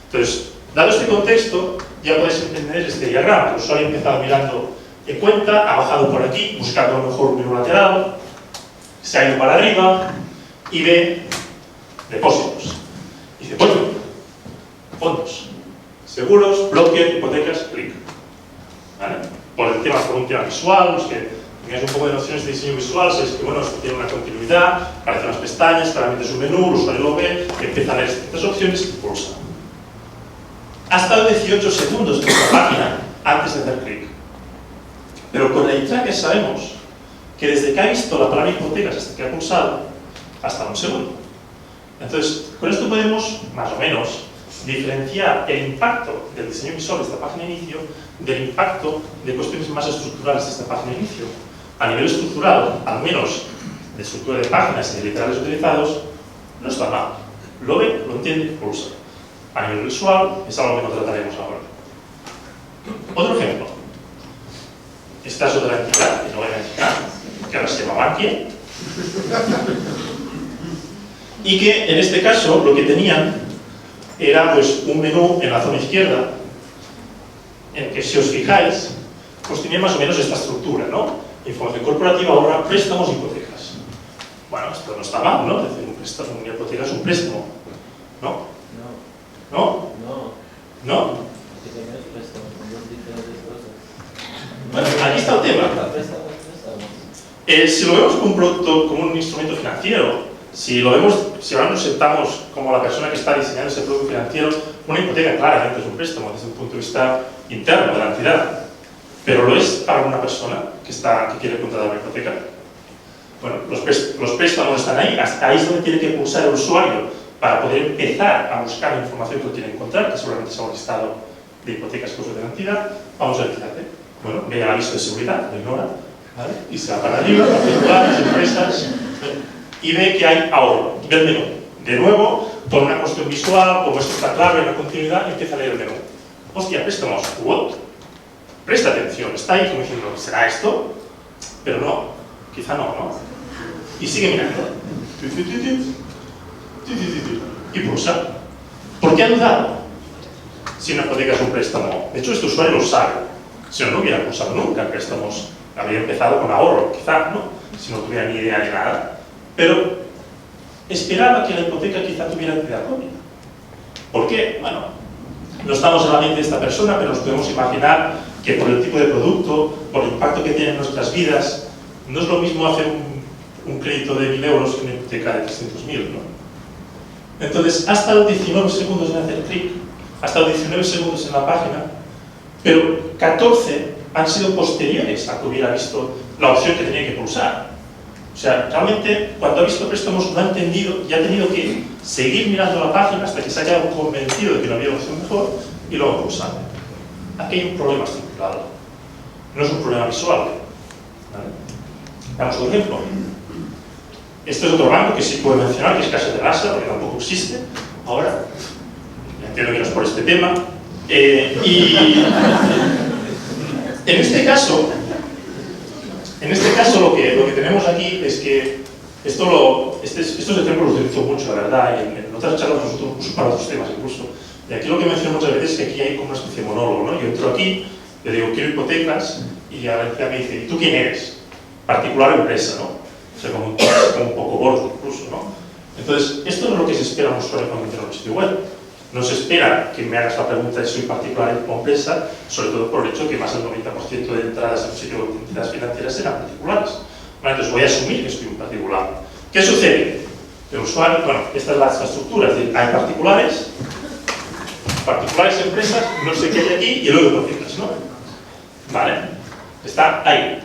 Entonces, dado este contexto, ya podéis entender este diagrama. El usuario ha empezado mirando en cuenta, ha bajado por aquí, buscando a lo mejor un menú lateral, se ha ido para arriba y ve depósitos. Y dice, bueno, fondos, seguros, bloques, hipotecas, clic. ¿Vale? Por un tema visual, los que tengáis un poco de nociones de diseño visual, sabéis que bueno, esto tiene una continuidad, aparecen las pestañas, claramente es un menú, el usuario lo ve, empieza a leer estas opciones y pulsa. Ha estado 18 segundos en esta página antes de hacer clic. Pero con la iTracker sabemos que desde que ha visto la palabra hipotecas hasta que ha pulsado, hasta un segundo. Entonces, con esto podemos, más o menos, diferenciar el impacto del diseño visual de esta página de inicio del impacto de cuestiones más estructurales de esta página de inicio. A nivel estructural, al menos de estructura de páginas y de literales utilizados, no está mal. Lo ve, lo entiende, pulsa. A nivel visual, es algo que no trataremos ahora. Otro ejemplo. Esta es otra entidad, que no voy a mencionar, que ahora se llama Bankia, y que en este caso lo que tenían era pues, un menú en la zona izquierda, en que si os fijáis, pues tenía más o menos esta estructura, ¿no? Información corporativa, ahorra, préstamos, hipotecas. Bueno, esto no está mal, ¿no? Es decir, un préstamo, una hipoteca es un préstamo, ¿no? ¿No? ¿No? Bueno, aquí está el tema. Si lo vemos como un producto, como un instrumento financiero, si ahora nos sentamos como la persona que está diseñando ese producto financiero, una hipoteca claramente es un préstamo desde un punto de vista interno de la entidad, pero lo es para una persona que quiere contratar una hipoteca. Bueno, los préstamos están ahí, hasta ahí es donde tiene que pulsar el usuario para poder empezar a buscar la información que lo tiene que encontrar, que seguramente es un listado de hipotecas que usa de la entidad. Vamos a ver qué hace. Bueno, ve el aviso de seguridad, lo ignora, ¿vale? Y se va para arriba, particulares, empresas, y ve que hay ahorro, ve el menú. De nuevo, por una cuestión visual, como esto está claro en la continuidad, empieza a leer el menú. Hostia, préstamos, what? Presta atención, está ahí como diciendo, ¿será esto? Pero no, quizá no, ¿no? Y sigue mirando. Y pulsa. ¿Por qué ha dudado? Si una hipoteca es un préstamo. De hecho, este usuario lo sabe. Si no, no hubiera pulsado nunca. El préstamo habría empezado con ahorro, quizá, ¿no? Si no tuviera ni idea de nada. Pero esperaba que la hipoteca quizá tuviera entidad propia. ¿Por qué? Bueno, no estamos en la mente de esta persona, pero nos podemos imaginar que por el tipo de producto, por el impacto que tiene en nuestras vidas, no es lo mismo hacer un crédito de 1.000 euros que una hipoteca de 300.000, ¿no? Entonces, ha estado 19 segundos en hacer clic, ha estado 19 segundos en la página, pero 14 han sido posteriores a que hubiera visto la opción que tenía que pulsar. O sea, realmente, cuando ha visto préstamos no ha entendido y ha tenido que seguir mirando la página hasta que se haya quedado convencido de que no había opción mejor y luego pulsar. Aquí hay un problema estructural, no es un problema visual. ¿Vale? Damos otro ejemplo. Este es otro banco que sí puedo mencionar, que es Caixa de Rasa, porque tampoco existe ahora. Entiendo que no es por este tema. Y en este caso lo que tenemos aquí es que estos ejemplos los utilizo mucho, la verdad, y en otras charlas los uso para otros temas incluso. Y aquí lo que menciono muchas veces es que aquí hay como una especie de monólogo, ¿no? Yo entro aquí, le digo, quiero hipotecas, y a la entidad me dice, ¿y tú quién eres? Particular o empresa, ¿no? O sea, como un poco gordo incluso, ¿no? Entonces, esto no es lo que se espera un usuario cuando entra en un sitio web. No se espera que me hagas la pregunta de si soy particular o empresa, sobre todo por el hecho de que más del 90% de entradas en un sitio de entidades financieras serán particulares. Bueno, entonces voy a asumir que soy un particular. ¿Qué sucede? El usuario, bueno, esta es la estructura, es decir, hay particulares, empresas, no sé qué hay aquí, y luego hipotéticas, ¿no? Vale, está ahí.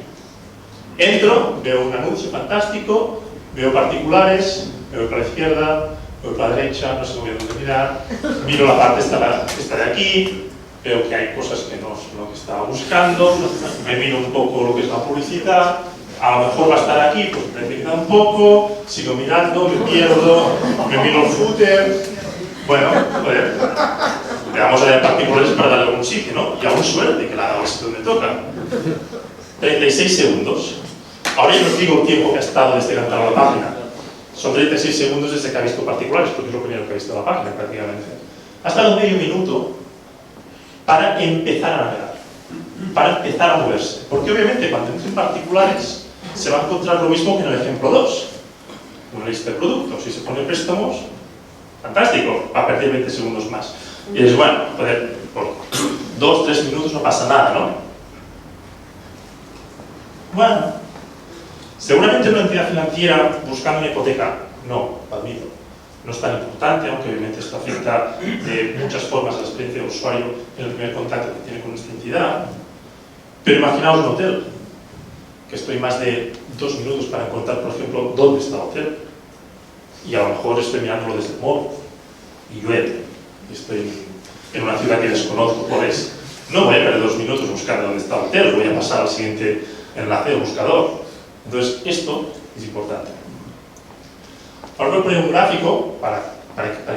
Entro, veo un anuncio fantástico, veo particulares, veo para la izquierda, veo para la derecha, no sé muy bien dónde mirar, miro la parte esta de aquí, veo que hay cosas que no son lo que estaba buscando, me miro un poco lo que es la publicidad, a lo mejor va a estar aquí, pues me queda un poco, sigo mirando, me pierdo, me miro el footer, bueno, joder, le vamos a dar particulares para darle algún sitio, ¿no? Y aún suerte que la haga al sitio donde toca. 36 segundos. Ahora yo os digo el tiempo que ha estado desde que ha entrado a la página. Son 36 segundos desde que ha visto particulares, porque es lo primero que ha visto la página prácticamente. Ha estado medio minuto para empezar a navegar, para empezar a moverse. Porque obviamente cuando entre en particulares se va a encontrar lo mismo que en el ejemplo 2. Una lista de productos. Si se pone préstamos, fantástico, va a perder 20 segundos más. Y es bueno, joder, por 2-3 minutos no pasa nada, ¿no? Bueno, seguramente una entidad financiera buscando una hipoteca, no, admito, no es tan importante, aunque obviamente esto afecta de muchas formas a la experiencia del usuario en el primer contacto que tiene con esta entidad. Pero imaginaos un hotel, que estoy más de 2 minutos para encontrar, por ejemplo, dónde está el hotel, y a lo mejor estoy mirándolo desde el móvil, y llueve, y estoy en una ciudad que desconozco cuál es. No voy a perder 2 minutos buscando dónde está el hotel, voy a pasar al siguiente enlace del buscador. Entonces, esto es importante. Ahora voy a poner un gráfico para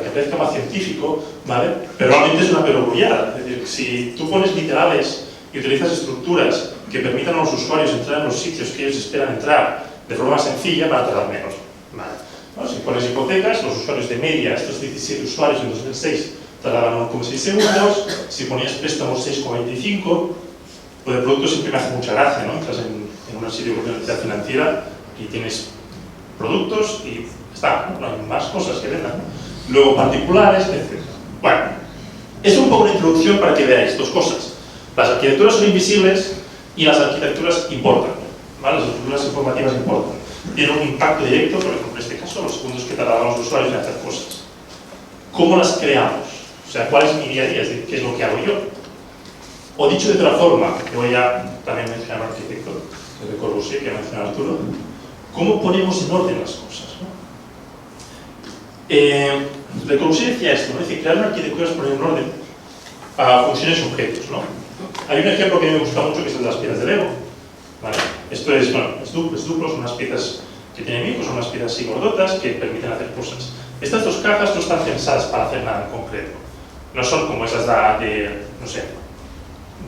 que parezca más científico, ¿vale? Pero realmente es una perogrullada. Es decir, si tú pones literales y utilizas estructuras que permitan a los usuarios entrar en los sitios que ellos esperan entrar de forma sencilla, van a tardar menos, ¿vale? ¿No? Si pones hipotecas, los usuarios de media, estos 17 usuarios en 2006, tardaban 1,6 segundos. Si ponías préstamos, 6,25. Lo de productos siempre me hace mucha gracia, ¿no? Entras en una sitio de una entidad financiera y tienes productos y está, no hay más cosas que vendan. Luego particulares, etc. Bueno, es un poco una introducción para que veáis dos cosas. Las arquitecturas son invisibles y las arquitecturas importan, ¿vale? Las estructuras informativas importan. Tienen un impacto directo, por ejemplo, en este caso, los segundos que tardaban los usuarios en hacer cosas. ¿Cómo las creamos? O sea, ¿cuál es mi día a día? Es decir, ¿qué es lo que hago yo? O dicho de otra forma, que voy a también mencionar al arquitecto de Corbusier, que ha mencionado Arturo, ¿cómo ponemos en orden las cosas? ¿No? Le Corbusier decía esto, ¿no? Es decir, crear una arquitectura es poner en orden a funciones y objetos, ¿no? Hay un ejemplo que a mí me gusta mucho, que es el de las piezas de Lego, ¿vale? Esto es, bueno, es duplo, son unas piezas que tienen hijos, son unas piezas así gordotas que permiten hacer cosas. Estas dos cajas no están pensadas para hacer nada en concreto. No son como esas no sé,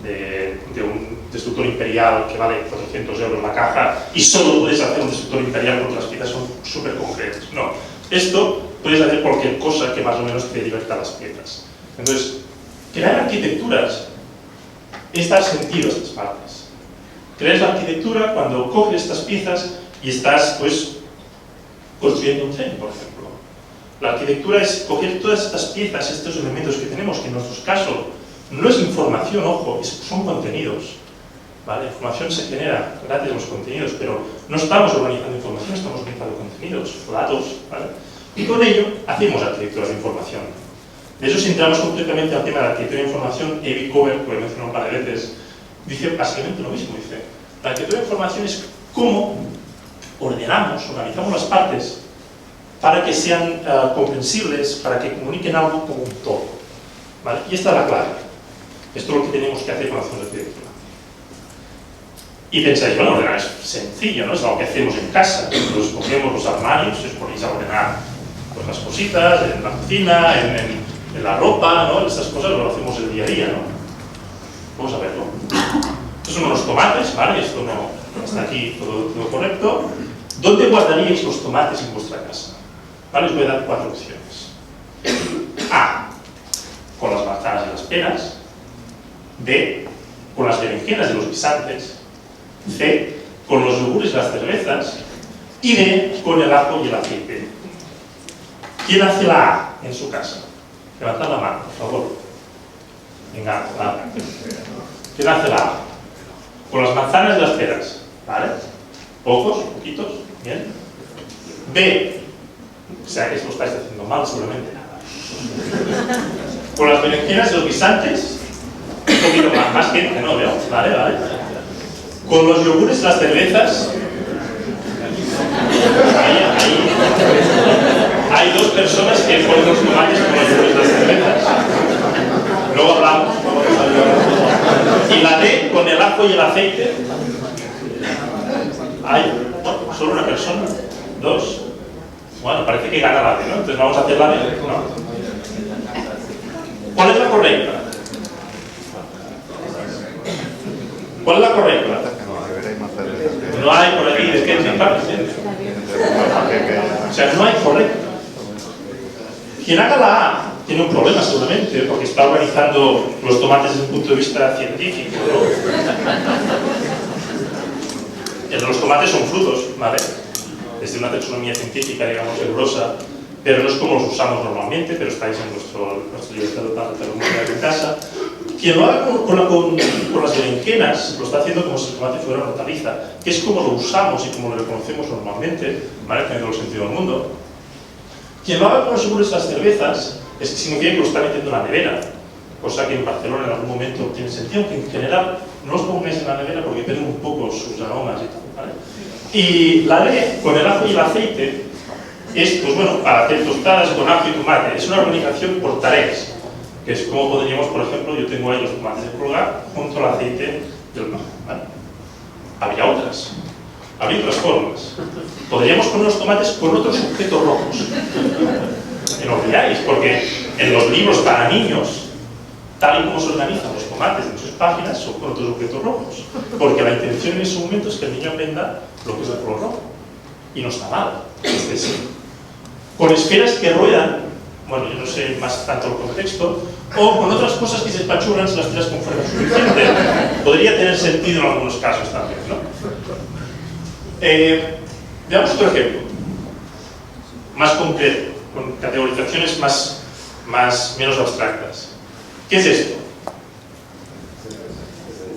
de un destructor imperial que vale 400 euros la caja y solo puedes hacer un destructor imperial porque las piezas son súper concretas. No, esto puedes hacer cualquier cosa que más o menos te divierta las piezas. Entonces, crear arquitecturas es dar sentido a estas partes. Creas la arquitectura cuando coges estas piezas y estás, pues, construyendo un tren, por ejemplo. La arquitectura es coger todas estas piezas, estos elementos que tenemos, que en nuestro caso no es información, ojo, son contenidos, ¿vale? La información se genera gracias a los contenidos, pero no estamos organizando información, estamos organizando contenidos, datos, ¿vale? Y con ello hacemos arquitecturas de información. De eso, si entramos completamente al tema de la arquitectura de información, Evi Cover, que lo he mencionado un par de veces, dice básicamente lo mismo. Dice, la arquitectura de información es cómo organizamos las partes para que sean comprensibles, para que comuniquen algo como un todo, ¿vale? Y esta es la clave. Esto es lo que tenemos que hacer cuando hacemos arquitectura. Y pensáis, bueno, ordenar es sencillo, ¿no? Es algo que hacemos en casa. Nos cogemos los armarios, os ponéis a ordenar pues, las cositas, en la cocina, en la ropa, ¿no? Estas cosas lo hacemos el día a día, ¿no? Vamos a verlo. Estos son unos tomates, ¿vale? Esto no está aquí todo correcto. ¿Dónde guardaríais los tomates en vuestra casa? ¿Vale? Os voy a dar 4 opciones. A. Con las manzanas y las peras. B. Con las berenjenas y los guisantes. C. Con los yogures y las cervezas. Y D. Con el ajo y el aceite. ¿Quién hace la A en su casa? Levantad la mano, por favor. Venga, ¿vale? ¿Quién hace la A? Con las manzanas y las peras, ¿vale? Pocos, poquitos, bien. B, o sea, eso lo estáis haciendo mal seguramente. Con las berenjenas y los guisantes, un poquito más gente, ¿no? Veo, vale. Con los yogures y las cervezas, hay dos personas que ponen los tomates con los yogures y las cervezas. Luego hablamos. Y la D, con el ajo y el aceite, hay solo una persona, dos. Bueno, parece que gana la D, ¿no? Entonces vamos a hacer la D, ¿no? ¿Cuál es la correcta? ¿Cuál es la correcta? No hay por aquí, ¿de qué? O sea, no hay correcta. Quien haga la A tiene un problema seguramente, porque está organizando los tomates desde un punto de vista científico, ¿no? Los tomates son frutos, ¿vale? Desde una taxonomía científica, digamos, rigurosa, pero no es como los usamos normalmente, pero estáis en nuestro libertad total en casa. Quien lo haga con las berenjenas lo está haciendo como si el tomate fuera una hortaliza, que es como lo usamos y como lo reconocemos normalmente, ¿vale? Tiene todo el sentido del mundo. Quien lo haga con los yogures y las cervezas es que significa que lo está metiendo en la nevera, cosa que en Barcelona en algún momento tiene sentido, aunque en general no los pongáis en la nevera porque pierden un poco sus aromas y tal, ¿vale? Y la D, con el ajo y el aceite, es, pues bueno, para hacer tostadas con ajo y tomate. Es una organización por tareas, que es como podríamos, por ejemplo, yo tengo ahí los tomates de colgar junto al aceite del ajo, ¿vale? Habría otras formas. Podríamos poner los tomates con otros objetos rojos. Que no olvidáis, porque en los libros para niños, tal y como se organizan los tomates en sus páginas, son con otros objetos rojos. Porque la intención en ese momento es que el niño aprenda lo que es el color rojo. Y no está mal. Con esferas que ruedan, bueno, yo no sé más tanto el contexto, o con otras cosas que se espachurran si las tiras con fuerza suficiente. Podría tener sentido en algunos casos también, ¿no? Veamos otro ejemplo, más concreto, con categorizaciones menos abstractas. ¿Qué es esto?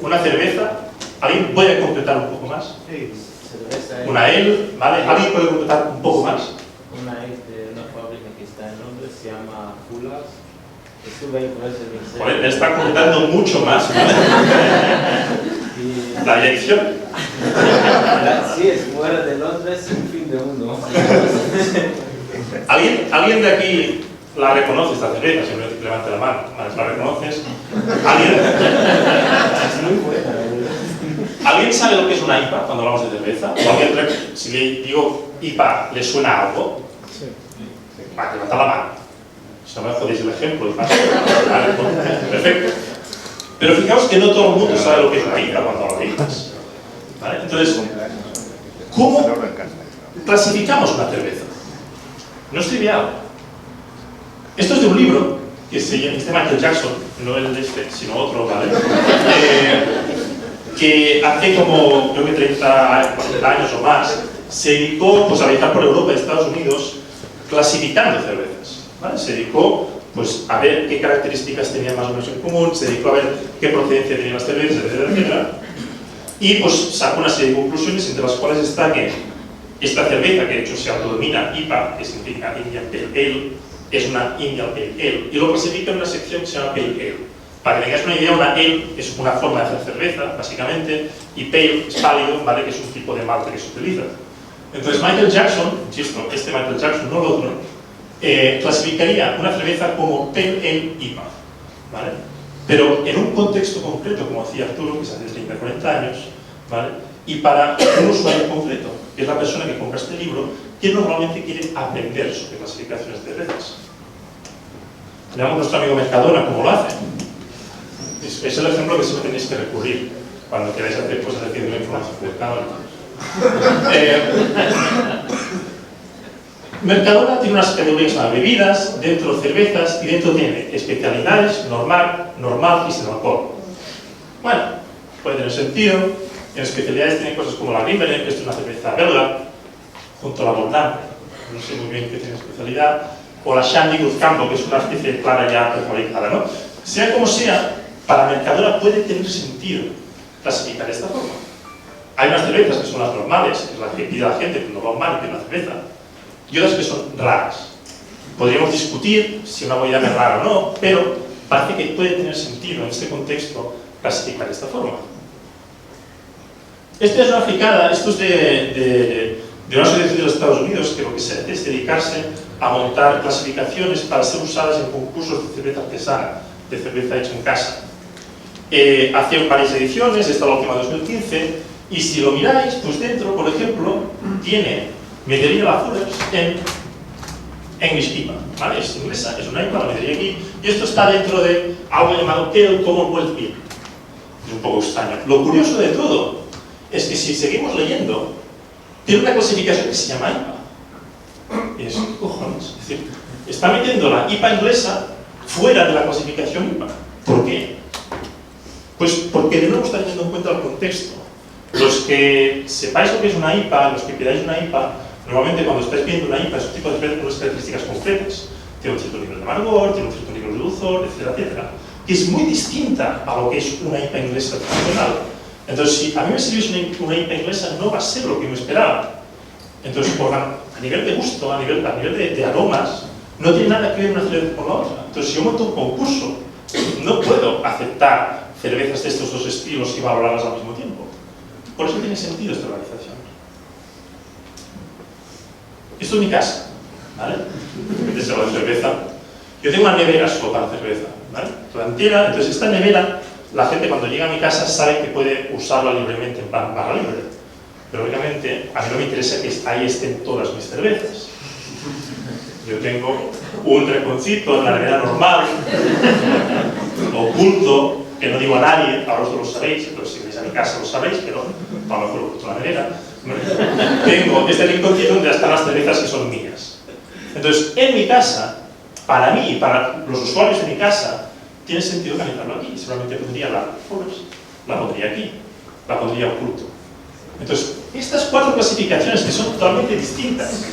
¿Una cerveza? ¿Alguien puede completar un poco más? Sí, cerveza. ¿Una L? ¿Vale? ¿Alguien puede completar un poco más? Una L de una fábrica que está en Londres, se llama Fullas. Estuve ahí por ese ministerio. Joder, está completando mucho más, ¿vale? La dirección. Sí, es fuera de Londres, un fin de mundo. ¿Alguien de aquí la reconoce esta cerveza? Siempre levante la mano. Vale, ¿la reconoces? ¿Alguien? Es muy buena. ¿Alguien sabe lo que es una IPA cuando hablamos de cerveza? ¿O alguien, si le digo IPA, le suena algo? Sí. Vale, levanta la mano. Si no me jodéis el ejemplo y paso. Vale, perfecto. Pero fijaos que no todo el mundo sabe lo que es una IPA cuando habla de IPAs. ¿Vale? Entonces, ¿cómo clasificamos una cerveza? No es trivial. Esto es de un libro que se llama Michael Jackson, no el de este, sino otro, ¿vale? Que hace como, creo que 30, 40 años o más, se dedicó pues, a viajar por Europa y Estados Unidos clasificando cervezas, ¿vale? Se dedicó pues, a ver qué características tenían más o menos en común, se dedicó a ver qué procedencia tenían las cervezas, etcétera, etcétera. Y pues sacó una serie de conclusiones, entre las cuales está que esta cerveza, que de hecho se autodomina IPA, que significa Indian Pale Ale, es una Indian Pale Ale, y lo clasifica en una sección que se llama Pale Ale. Para que tengáis una idea, una ale es una forma de hacer cerveza, básicamente, y pale es pálido, ¿vale? Que es un tipo de malte que se utiliza. Entonces Michael Jackson, insisto, este Michael Jackson, no el otro, clasificaría una cerveza como Pale Ale IPA, ¿vale? Pero en un contexto concreto, como decía Arturo, que es hace 30, 40 años, ¿vale? Y para un usuario concreto, que es la persona que compra este libro, que normalmente quiere aprender sobre clasificaciones de cervezas. Veamos a nuestro amigo Mercadona cómo lo hace. Es el ejemplo que siempre tenéis que recurrir cuando queráis hacer cosas de la información de Mercadona. Mercadona tiene unas categorías para bebidas, dentro cervezas y dentro tiene especialidades, normal y sin alcohol. Bueno, puede tener sentido. En especialidades tiene cosas como la Grimbergen, que es una cerveza belga, junto a la Bordeaux, no sé muy bien qué tiene especialidad, o la Shandy Cruzcampo, que es una especie de clara ya prefabricada, ¿no? Sea como sea, para Mercadona puede tener sentido clasificar de esta forma. Hay unas cervezas que son las normales, que es la que pide la gente cuando va a un bar y pide una cerveza. y otras que son raras. Podríamos discutir si una bovidame es rara o no, pero parece que puede tener sentido en este contexto clasificar de esta forma. Esta es una fricada, esto es de una asociación de los Estados Unidos que lo que se hace es dedicarse a montar clasificaciones para ser usadas en concursos de cerveza artesana, de cerveza hecha en casa. Hace varias ediciones, esta la última de 2015, y si lo miráis, pues dentro, por ejemplo, tiene Medellín La Fullers en English IPA, ¿vale? Es inglesa, es una IPA, la metería aquí, y esto está dentro de algo llamado Kettle Commonwealth Beer. Es un poco extraño. Lo curioso de todo es que si seguimos leyendo, tiene una clasificación que se llama IPA. Y es, ¿qué cojones? Es decir, está metiendo la IPA inglesa fuera de la clasificación IPA. ¿Por qué? Pues porque de nuevo está teniendo en cuenta el contexto. Los que sepáis lo que es una IPA, los que pidáis una IPA, normalmente cuando estáis pidiendo una IPA es un tipo de cerveza con unas características concretas. Tiene un cierto nivel de amargor, tiene un cierto nivel de dulzor, etcétera, etcétera. Que es muy distinta a lo que es una IPA inglesa tradicional. Entonces, si a mí me sirviese una IPA inglesa, no va a ser lo que me esperaba. Entonces, a nivel de gusto, a nivel de aromas, no tiene nada que ver una cerveza con la otra. Entonces, si yo monto un concurso, no puedo aceptar cervezas de estos dos estilos y valorarlas al mismo tiempo. Por eso tiene sentido esta organización. Esto es mi casa, ¿vale? Desde la cerveza. Yo tengo una nevera solo para cerveza, ¿vale? Toda entera. Entonces, esta nevera, la gente cuando llega a mi casa sabe que puede usarla libremente en plan barra libre. Pero obviamente, a mí no me interesa que ahí estén todas mis cervezas. Yo tengo un rinconcito en la nevera normal, oculto, que no digo a nadie, ahora vosotros lo sabéis, entonces si venís a mi casa lo sabéis, pero a lo mejor oculto en la nevera. Tengo este rinconcito donde están las cervezas que son mías. Entonces, en mi casa, para mí y para los usuarios de mi casa, tiene sentido organizarlo aquí. Seguramente pondría la Fullers, la pondría aquí, la pondría oculto. Entonces, estas cuatro clasificaciones que son totalmente distintas,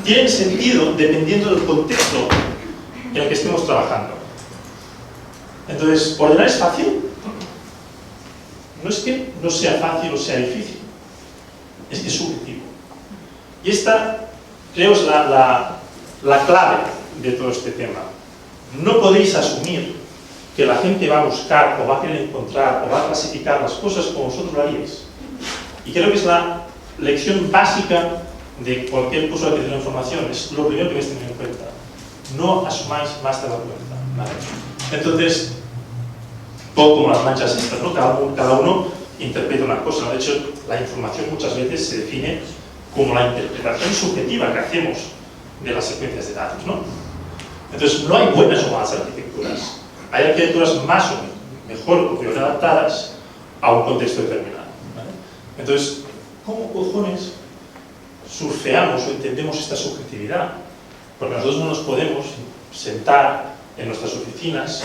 tienen sentido dependiendo del contexto en el que estemos trabajando. Entonces, ¿ordenar es fácil? No es que no sea fácil o sea difícil, es que es subjetivo. Y esta, creo, es la clave de todo este tema. No podéis asumir que la gente va a buscar o va a querer encontrar o va a clasificar las cosas como vosotros lo haríais. Y creo que es la lección básica de cualquier curso de adquisición de información. Es lo primero que debéis tener en cuenta. No asumáis más de la cuenta, ¿vale? Entonces, poco como las manchas estas, ¿no? Cada uno interpreta una cosa, ¿no? De hecho, la información muchas veces se define como la interpretación subjetiva que hacemos de las secuencias de datos, ¿no? Entonces, no hay buenas o malas arquitecturas. Hay arquitecturas más o mejor o peor adaptadas a un contexto determinado, ¿vale? Entonces, ¿cómo cojones surfeamos o entendemos esta subjetividad? Porque nosotros no nos podemos sentar en nuestras oficinas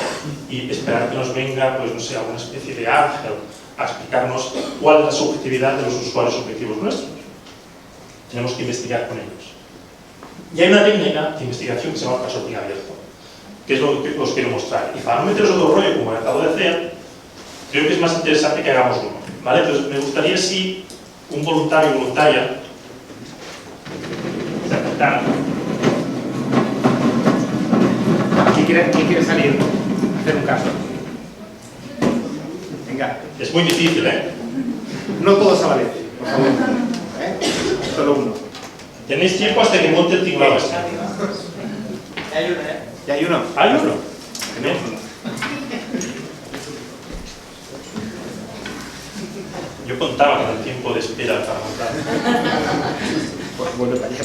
y esperar que nos venga, pues no sé, alguna especie de ángel a explicarnos cuál es la subjetividad de los usuarios objetivos nuestros. Tenemos que investigar con ellos. Y hay una técnica de investigación que se llama caso abierto, que es lo que os quiero mostrar. Y para no meteros otro rollo como acabo de hacer, creo que es más interesante que hagamos uno, ¿vale? Entonces me gustaría si un voluntario o voluntaria se acercara. ¿Quién quiere salir a hacer un caso? Venga. Es muy difícil, ¿eh? No todos a la vez, por favor. Solo uno. Tenéis tiempo hasta que monte el tinglado este. Ya hay uno, ¿eh? ¿Ya hay uno? ¿Hay uno? Tenemos uno. Yo contaba con el tiempo de espera para montar. Pues vuelve para allá.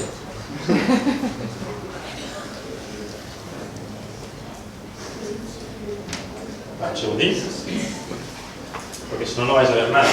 Un segundito, porque si no, no vais a ver nada.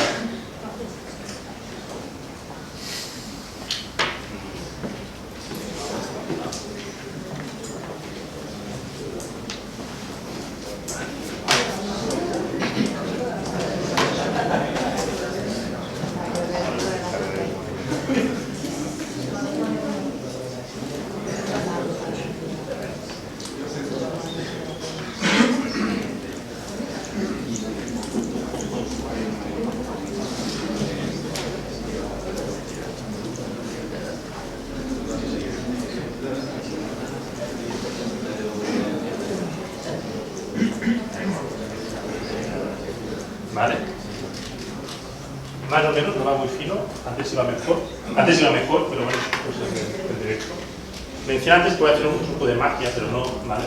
menos, no va muy fino, antes iba mejor, pero bueno, pues el directo. Me decía antes que voy a hacer un truco de magia, pero no, ¿vale?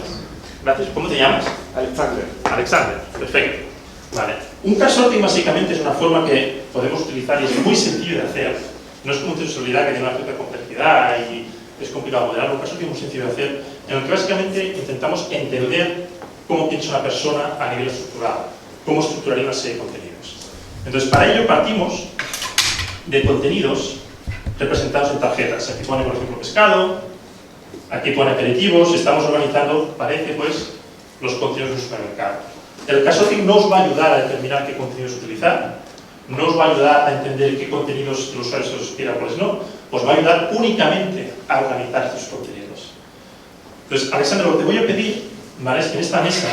Gracias. ¿Cómo te llamas? Alexander. Alexander, perfecto. Vale. Un card-sorting básicamente es una forma que podemos utilizar y es muy sencillo de hacer. No es como un tensoralidad que tiene una cierta complejidad y es complicado modelar. Un card-sorting muy sencillo de hacer, en el que básicamente intentamos entender cómo piensa una persona a nivel estructurado, cómo estructuraría una serie de contenidos. Entonces, para ello partimos de contenidos representados en tarjetas. Aquí pone, por ejemplo, pescado, aquí pone aperitivos, estamos organizando, parece, pues, los contenidos de un supermercado. El card-sorting no os va a ayudar a determinar qué contenidos utilizar, no os va a ayudar a entender qué contenidos el usuario se los quiera, cuáles no, os va a ayudar únicamente a organizar estos contenidos. Entonces, Alexander, lo que te voy a pedir, ¿vale?, es que en esta mesa,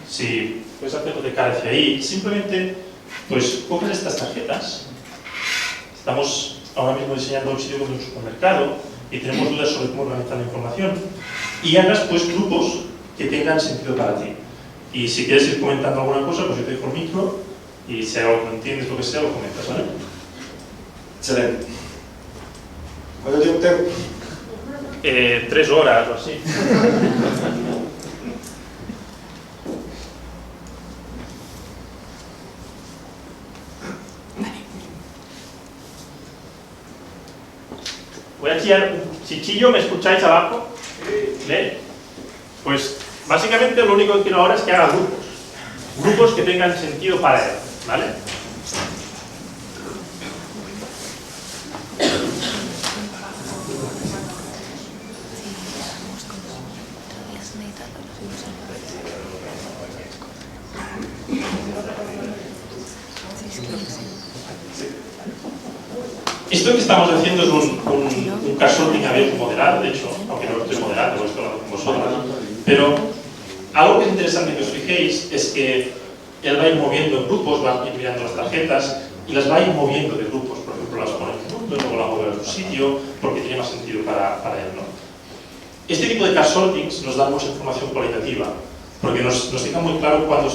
si puedes hacerlo de cara hacia ahí, simplemente, pues, coges estas tarjetas. Estamos ahora mismo diseñando un sitio como un supermercado y tenemos dudas sobre cómo organizar la información, y hagas, pues, grupos que tengan sentido para ti. Y si quieres ir comentando alguna cosa, pues yo te dejo el micro y si hay algo que no entiendes, lo que sea, lo comentas, ¿vale? Excelente. ¿Cuánto tiempo tengo? 3 horas o así. Voy a chillar. Si chillo, ¿me escucháis abajo? ¿Lee? Pues básicamente lo único que quiero ahora es que haga grupos. Grupos que tengan sentido para él, ¿vale? Esto que estamos haciendo es un card-sorting abierto moderado, de hecho, aunque no lo estoy moderando, lo estoy hablando con vosotros, pero algo que es interesante que os fijéis es que él va a ir moviendo en grupos, va a ir mirando las tarjetas y las va a ir moviendo de grupos. Por ejemplo, las pone en un punto, luego la mueve a otro sitio, porque tiene más sentido para él, ¿no? Este tipo de card-sortings nos da mucha información cualitativa, porque nos deja muy claro cuando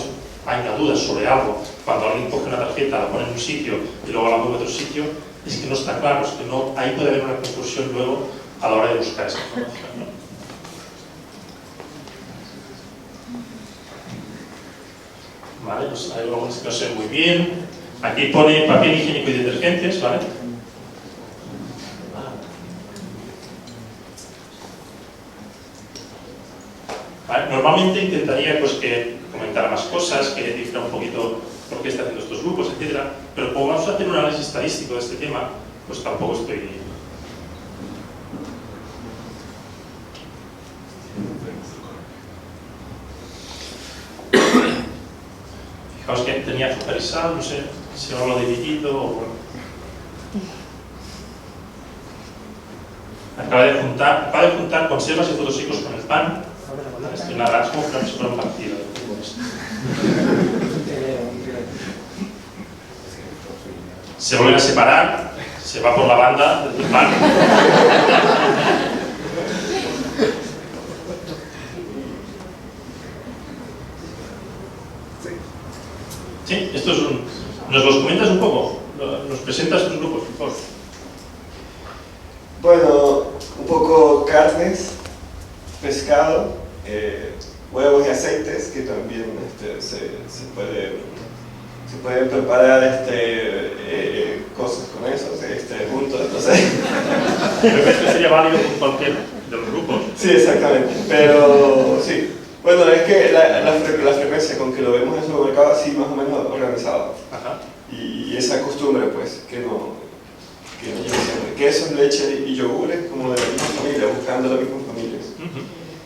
hay dudas sobre algo, cuando alguien coge una tarjeta, la pone en un sitio y luego la mueve a otro sitio, es que no está claro, es que no, ahí puede haber una confusión luego a la hora de buscar esa información, ¿no? Vale, pues hay algunos que no sé muy bien. Aquí pone papel higiénico y detergentes, ¿vale? Vale, normalmente intentaría, pues, que comentara más cosas, que dijera un poquito por qué está haciendo estos grupos, etcétera. Pero como vamos a hacer un análisis estadístico de este tema, pues tampoco estoy... Fijaos que tenía azúcar y sal, no sé si hablo dividido o... Bueno. Acaba de juntar conservas y frutos secos con el pan. Estoy en la granja como si fuera un partido. Se vuelven a separar, se va por la banda del pan. Sí, esto es un... ¿Nos los comentas un poco? ¿Nos presentas tus grupos, por favor? Bueno, un poco carnes, pescado, huevos y aceites, que también se pueden preparar cosas con eso, juntos, entonces... Creo que esto sería válido con cualquier de los grupos. Sí, exactamente, pero sí. Bueno, es que la frecuencia con que lo vemos en el supermercado así más o menos organizado. Ajá. Y esa costumbre, pues, que no lleva siempre. Quesos, leche y yogures, como de la misma familia, buscando las mismas familias.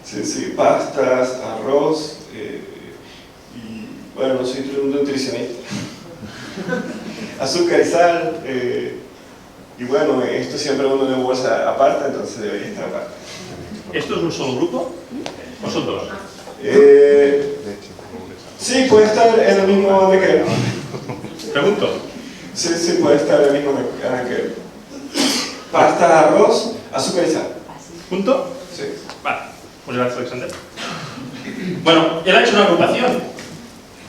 Sí, pastas, arroz, y bueno, no soy un nutricionista. Azúcar y sal, y bueno, esto siempre uno de bolsa aparte, entonces debería estar aparte. ¿Esto es un solo grupo o son dos? Sí, puede estar en el mismo anaquel. Pregunto. Sí, puede estar en el mismo anaquel. Pasta, arroz, azúcar y sal. ¿Punto? Sí. Vale. Muchas gracias, Alexander. Bueno, él ha hecho una agrupación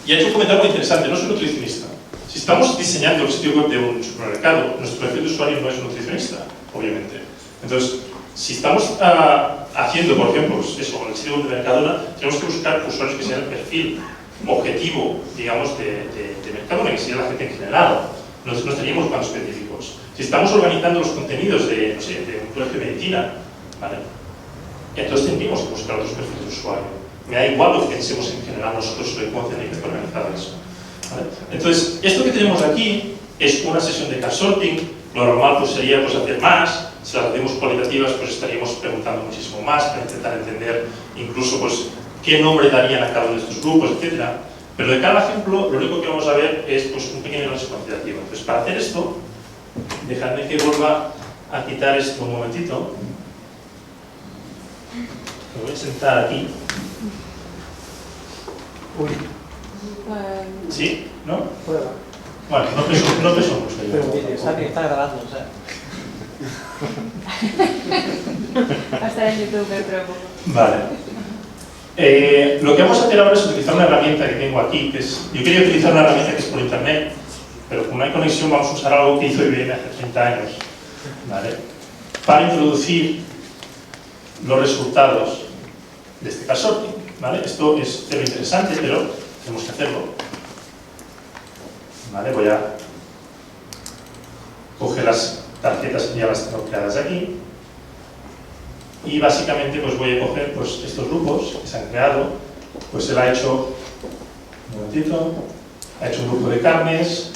y ha hecho un comentario muy interesante. No soy nutricionista, Si estamos diseñando el sitio web de un supermercado, nuestro perfil de usuario no es un nutricionista, obviamente. Entonces, si estamos haciendo, por ejemplo, pues eso, con el sitio web de Mercadona, tenemos que buscar usuarios que sean el perfil objetivo, digamos, de Mercadona, que sería la gente en general. No estaríamos buscando específicos. Si estamos organizando los contenidos de, no sé, de un colegio de medicina, ¿vale? Entonces tendríamos que buscar otros perfiles de usuario. Me da igual lo que pensemos en general nosotros sobre cómo tenéis que organizar eso. ¿Vale? Entonces, esto que tenemos aquí es una sesión de car sorting. Lo normal pues, sería pues, hacer más. Si las hacemos cualitativas, pues estaríamos preguntando muchísimo más para intentar entender incluso pues, qué nombre darían a cada uno de estos grupos, etc. Pero de cada ejemplo, lo único que vamos a ver es pues, un pequeño análisis cuantitativo. Entonces, para hacer esto, dejadme que vuelva a quitar esto un momentito. Me voy a sentar aquí. Uy, ¿Sí? ¿No? prueba. Bueno, no peso mucho. Pero está grabando, o sea. Va a estar en YouTube dentro de poco. Vale. Lo que vamos a hacer ahora es utilizar una herramienta que tengo aquí, que es... Yo quería utilizar una herramienta que es por internet, pero como no hay conexión vamos a usar algo que hizo IBM hace 30 años, ¿vale? Para introducir los resultados de este car sorting, ¿vale? Esto es cero interesante, pero tenemos que hacerlo. ¿Vale? Voy a coger las tarjetas que ya las tengo creadas aquí y básicamente pues voy a coger pues, estos grupos que se han creado. Pues él ha hecho, un momentito, ha hecho un grupo de carnes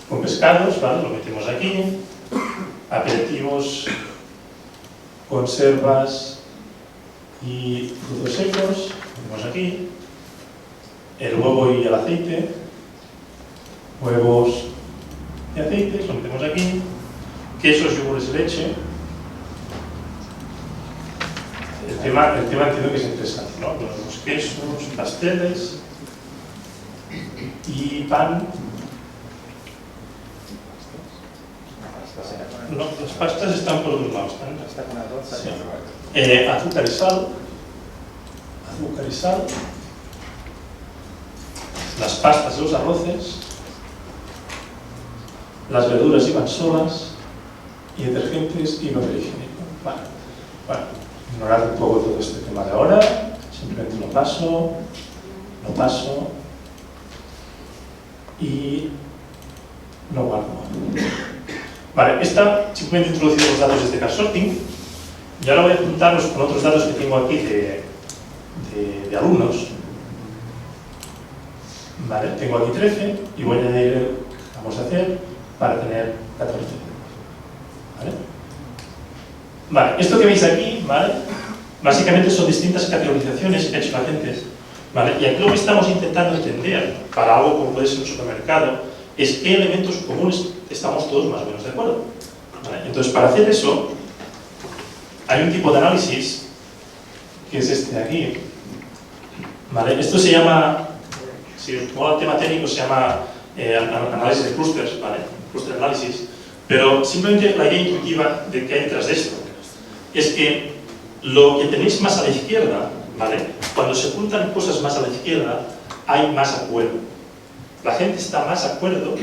con pescados, ¿vale? Lo metemos aquí, aperitivos, conservas y frutos secos, lo metemos aquí, el huevo y el aceite, huevos y aceites, lo metemos aquí, quesos, yogures y leche. El tema entiendo que es interesante, ¿no? Los quesos, pasteles y pan. No, las pastas están por otros lados. Está con arroz. Sí. Azúcar y sal. Azúcar y sal. Las pastas y los arroces. Las verduras iban solas. Y detergentes y papel higiénico. Bueno, ignorar un poco todo este tema de ahora. Simplemente lo paso y lo guardo. Vale, está simplemente introducido los datos de este car sorting y ahora voy a juntarlos con otros datos que tengo aquí de alumnos. Vale, tengo aquí 13 y voy a añadir el que vamos a hacer para tener 14. ¿Vale? Vale, esto que veis aquí, ¿vale? Básicamente son distintas categorizaciones que ha hecho la gente. ¿Vale? Y aquí lo que estamos intentando entender para algo como puede ser un supermercado es qué elementos comunes estamos todos más o menos de acuerdo. ¿Vale? Entonces, para hacer eso, hay un tipo de análisis que es este de aquí. ¿Vale? Esto se llama, si os mola el tema técnico, se llama análisis de clústeres, ¿vale? Cluster análisis. Pero simplemente la idea intuitiva de que hay detrás de esto es que lo que tenéis más a la izquierda, ¿vale? Cuando se juntan cosas más a la izquierda, hay más acuerdo. La gente está más de acuerdo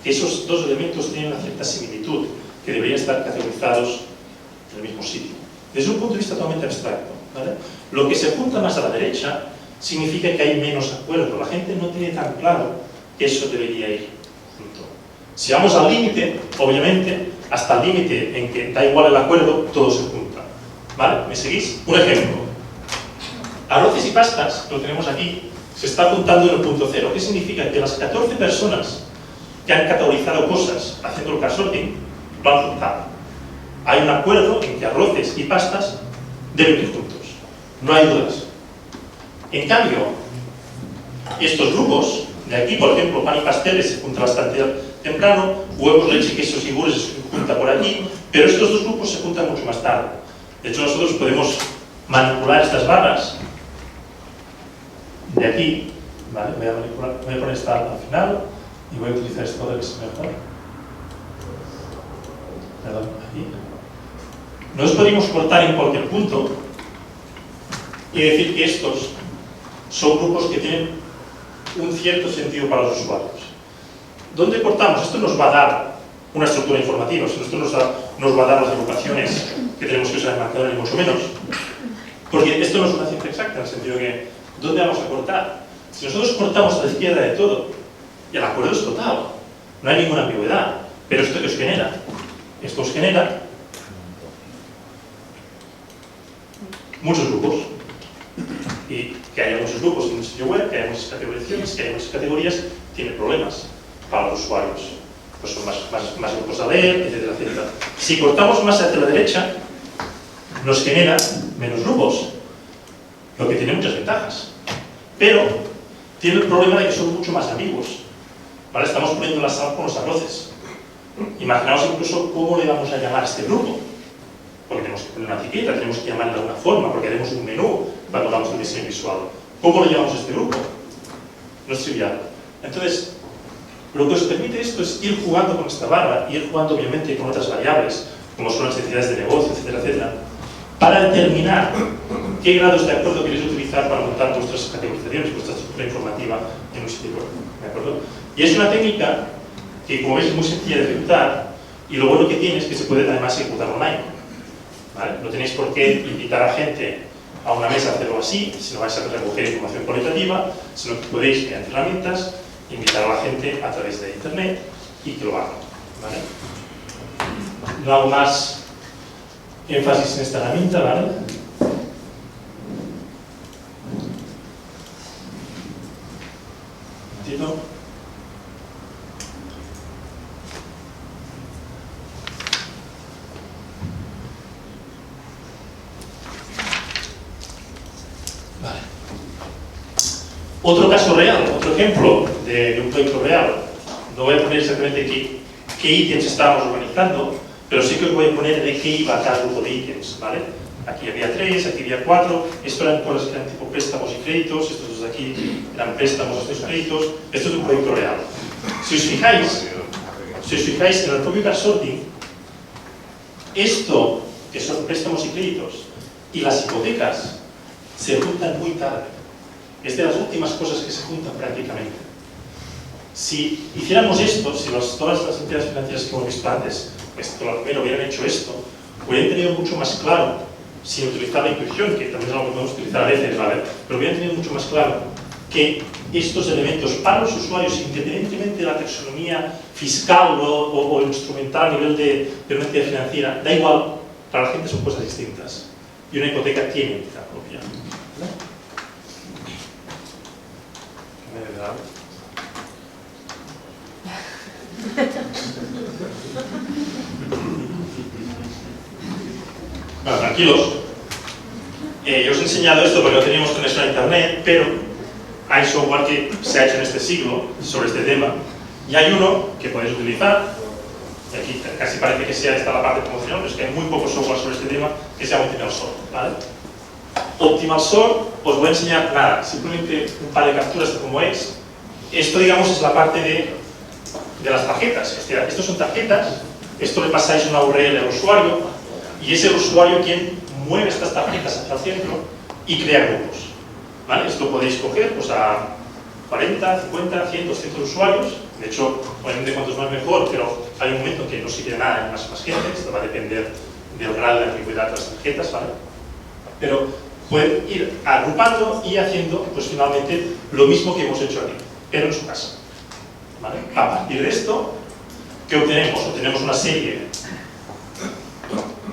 que esos dos elementos tienen una cierta similitud, que deberían estar categorizados en el mismo sitio. Desde un punto de vista totalmente abstracto, ¿vale? Lo que se junta más a la derecha significa que hay menos acuerdo. La gente no tiene tan claro que eso debería ir junto. Si vamos al límite, obviamente, hasta el límite en que da igual el acuerdo, todo se junta. ¿Vale? ¿Me seguís? Un ejemplo. Arroces y pastas, que lo tenemos aquí, se está juntando en el punto cero. ¿Qué significa? Que las 14 personas que han categorizado cosas haciendo el car sorting lo han juntado. Hay un acuerdo en que arroces y pastas deben ir juntos. No hay dudas. En cambio, estos grupos, de aquí, por ejemplo, pan y pasteles se junta bastante temprano, huevos, leche, quesos y yogures se junta por aquí, pero estos dos grupos se juntan mucho más tarde. De hecho, nosotros podemos manipular estas barras de aquí, ¿vale? Voy a poner esta al final y voy a utilizar esto de que se mejor. Perdón, aquí. Nos podemos cortar en cualquier punto y decir que estos son grupos que tienen un cierto sentido para los usuarios. ¿Dónde cortamos? Esto nos va a dar una estructura informativa, esto nos va a dar las agrupaciones que tenemos que usar en marcadores, ni mucho menos. Porque esto no es una ciencia exacta, en el sentido que, ¿dónde vamos a cortar? Si nosotros cortamos a la izquierda de todo, y el acuerdo es total, no hay ninguna ambigüedad, pero ¿esto qué os genera? Esto os genera muchos grupos. Y que haya muchos grupos en un sitio web, que haya muchas categorizaciones, que haya muchas categorías, tiene problemas para los usuarios. Pues son más grupos a leer, etcétera, etcétera. Si cortamos más hacia la derecha, nos genera menos grupos, lo que tiene muchas ventajas. Pero tiene el problema de que son mucho más ambiguos. ¿Vale? Estamos poniendo la sal con los arroces. Imaginaos incluso cómo le vamos a llamar a este grupo. Porque tenemos que poner una etiqueta, tenemos que llamarle de alguna forma, porque haremos un menú cuando hagamos el diseño visual. ¿Cómo lo llamamos a este grupo? No es trivial. Entonces, lo que os permite esto es ir jugando con esta barra, ir jugando obviamente con otras variables, como son las necesidades de negocio, etcétera, etcétera, para determinar qué grados de acuerdo queréis utilizar para montar vuestras categorizaciones, vuestra estructura informativa en un sitio web. ¿De acuerdo? Y es una técnica que, como veis, es muy sencilla de ejecutar, y lo bueno que tiene es que se puede además ejecutar online. ¿Vale? No tenéis por qué invitar a gente a una mesa a hacerlo así, si no vais a recoger información cualitativa, sino que podéis, mediante herramientas, invitar a la gente a través de internet y que lo hagan. ¿Vale? No hago más énfasis en esta herramienta, ¿vale? ¿Entiendo? Vale. Otro caso real, otro ejemplo de un proyecto real. No voy a poner exactamente qué ítems estábamos organizando, pero sí que os voy a poner de qué iba cada grupo de ítems, ¿vale? Aquí había 3, aquí había 4, esto eran cosas que eran tipo préstamos y créditos, estos dos de aquí eran préstamos, estos créditos. Esto es un proyecto real. Si os fijáis en el propio car sorting, esto, que son préstamos y créditos, y las hipotecas, se juntan muy tarde. Es de las últimas cosas que se juntan prácticamente. Si hiciéramos esto, si todas las entidades financieras que hemos visto antes, primero hubieran hecho esto, hubieran tenido mucho más claro, sin utilizar la intuición, que también es algo que podemos utilizar a veces, ¿vale? Pero hubieran tenido mucho más claro que estos elementos para los usuarios, independientemente de la taxonomía fiscal o instrumental a nivel de una entidad financiera, da igual, para la gente son cosas distintas. Y una hipoteca tiene entidad propia. ¿Vale? ¿Qué me debe dar? Bueno, tranquilos. Yo os he enseñado esto porque no teníamos conexión a internet, pero hay software que se ha hecho en este siglo sobre este tema. Y hay uno que podéis utilizar, y aquí casi parece que sea esta la parte promocional, pero es que hay muy poco software sobre este tema, que se llama OptimalSort, ¿vale? OptimalSort, os voy a enseñar nada, simplemente un par de capturas de cómo es. Esto, digamos, es la parte de las tarjetas. Hostia, estos son tarjetas, esto le pasáis una URL al usuario y es el usuario quien mueve estas tarjetas hacia el centro y crea grupos. ¿Vale? Esto podéis coger pues, a 40, 50, 100, 200 usuarios. De hecho, obviamente cuantos más mejor, pero hay un momento en que no sirve de nada en más gente. Esto va a depender del grado de ambigüedad de las tarjetas, ¿vale? Pero pueden ir agrupando y haciendo pues finalmente lo mismo que hemos hecho aquí, pero en su casa. ¿Vale? A partir de esto, ¿qué obtenemos? Obtenemos una serie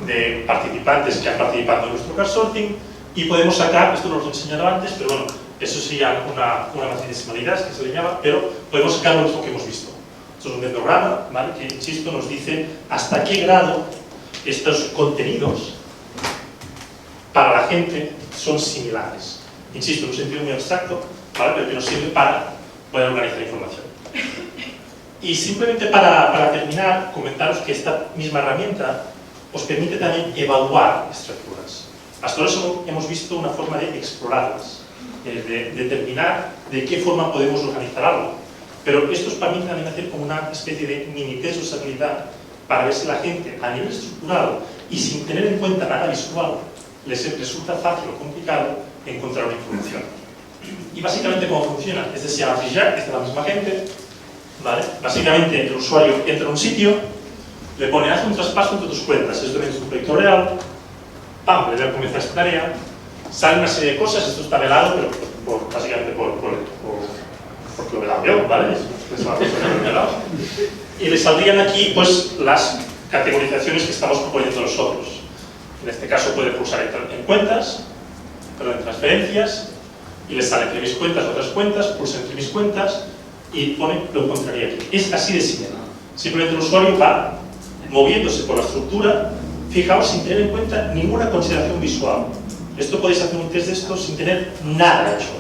de participantes que han participado en nuestro car sorting y podemos sacar, esto no lo he enseñado antes, pero bueno, eso sería una matricesimalidad que se le llama, pero podemos sacar lo mismo que hemos visto. Esto es un dendrograma, ¿vale? Que, insisto, nos dice hasta qué grado estos contenidos para la gente son similares. Insisto, en un sentido muy abstracto, ¿vale? Pero que nos sirve para poder organizar información. Y simplemente para terminar, comentaros que esta misma herramienta os permite también evaluar estructuras. Hasta ahora hemos visto una forma de explorarlas, de determinar de qué forma podemos organizar algo. Pero esto os permite también hacer como una especie de mini test de usabilidad para ver si la gente, a nivel estructural y sin tener en cuenta nada visual, les resulta fácil o complicado encontrar una información. Y básicamente cómo funciona, este se llama Fijac, es de la misma gente, ¿vale? Básicamente, el usuario entra a un sitio, le pone, haz un traspaso entre tus cuentas, esto es un proyecto real, ¡pam!, le da a comenzar esta tarea, sale una serie de cosas, esto está velado, pero básicamente porque lo velado yo, ¿vale? Y le saldrían aquí, pues, las categorizaciones que estamos proponiendo nosotros. En este caso puede pulsar en cuentas, perdón, en transferencias, y le sale entre mis cuentas, otras cuentas, pulsa entre mis cuentas, y pone, lo encontraría aquí. Es así de simple. Simplemente el usuario va moviéndose por la estructura, fijaos, sin tener en cuenta ninguna consideración visual. Esto podéis hacer un test de esto sin tener nada hecho,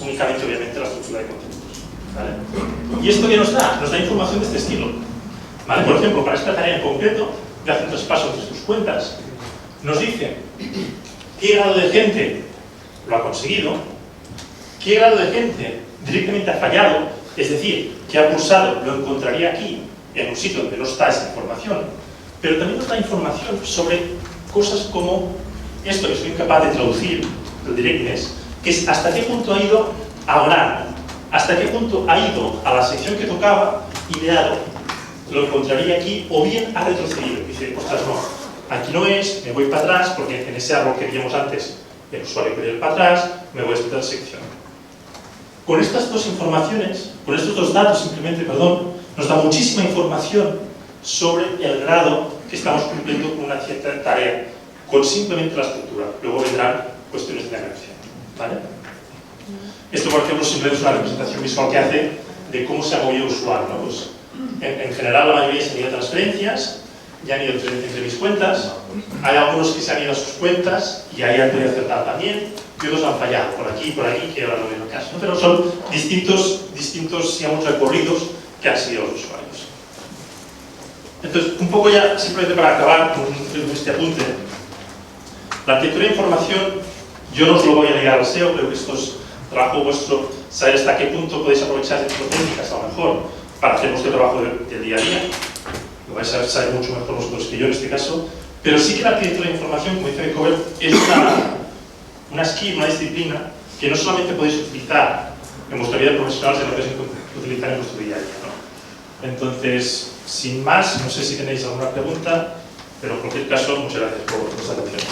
únicamente obviamente la estructura de contenidos, ¿vale? ¿Y esto qué nos da? Nos da información de este estilo, ¿vale? Por ejemplo, para esta tarea en concreto, de hacer un traspaso entre tus cuentas, nos dice qué grado de gente lo ha conseguido, qué grado de gente directamente ha fallado, es decir, que ha pulsado, lo encontraría aquí, en un sitio donde no está esa información, pero también nos da información sobre cosas como esto que soy incapaz de traducir, el directness, que es hasta qué punto ha ido a grano, hasta qué punto ha ido a la sección que tocaba y le ha dado, lo encontraría aquí, o bien ha retrocedido. Dice, ostras, no, aquí no es, me voy para atrás, porque en ese árbol que vimos antes, el usuario quiere ir para atrás, me voy a esta sección. Con estas dos informaciones, con estos dos datos simplemente, perdón, nos da muchísima información sobre el grado que estamos cumpliendo con una cierta tarea, con simplemente la estructura. Luego vendrán cuestiones de diagramación, ¿vale? Esto, por ejemplo, simplemente es una representación visual que hace de cómo se ha movido el usuario, ¿no? Pues, en general, la mayoría se han ido a transferencias, ya han ido entre mis cuentas, hay algunos que se han ido a sus cuentas y ahí han podido acertar también, y otros han fallado, por aquí, que ahora no veo el caso, ¿no? Pero son distintos, digamos, recorridos que han seguido los usuarios. Entonces, un poco ya, simplemente para acabar con este apunte, la arquitectura de información, yo no os lo voy a negar al SEO, creo que esto es trabajo vuestro, saber hasta qué punto podéis aprovechar estas técnicas, a lo mejor, para hacer vuestro trabajo del día a día. Lo vais a saber mucho mejor vosotros que yo en este caso, pero sí que la arquitectura de información, como dice Bekover, es una skill, una disciplina que no solamente podéis utilizar en vuestra vida profesional, sino que podéis utilizar en vuestro día a día, ¿no? Entonces, sin más, no sé si tenéis alguna pregunta, pero en cualquier caso, muchas gracias por vuestra atención.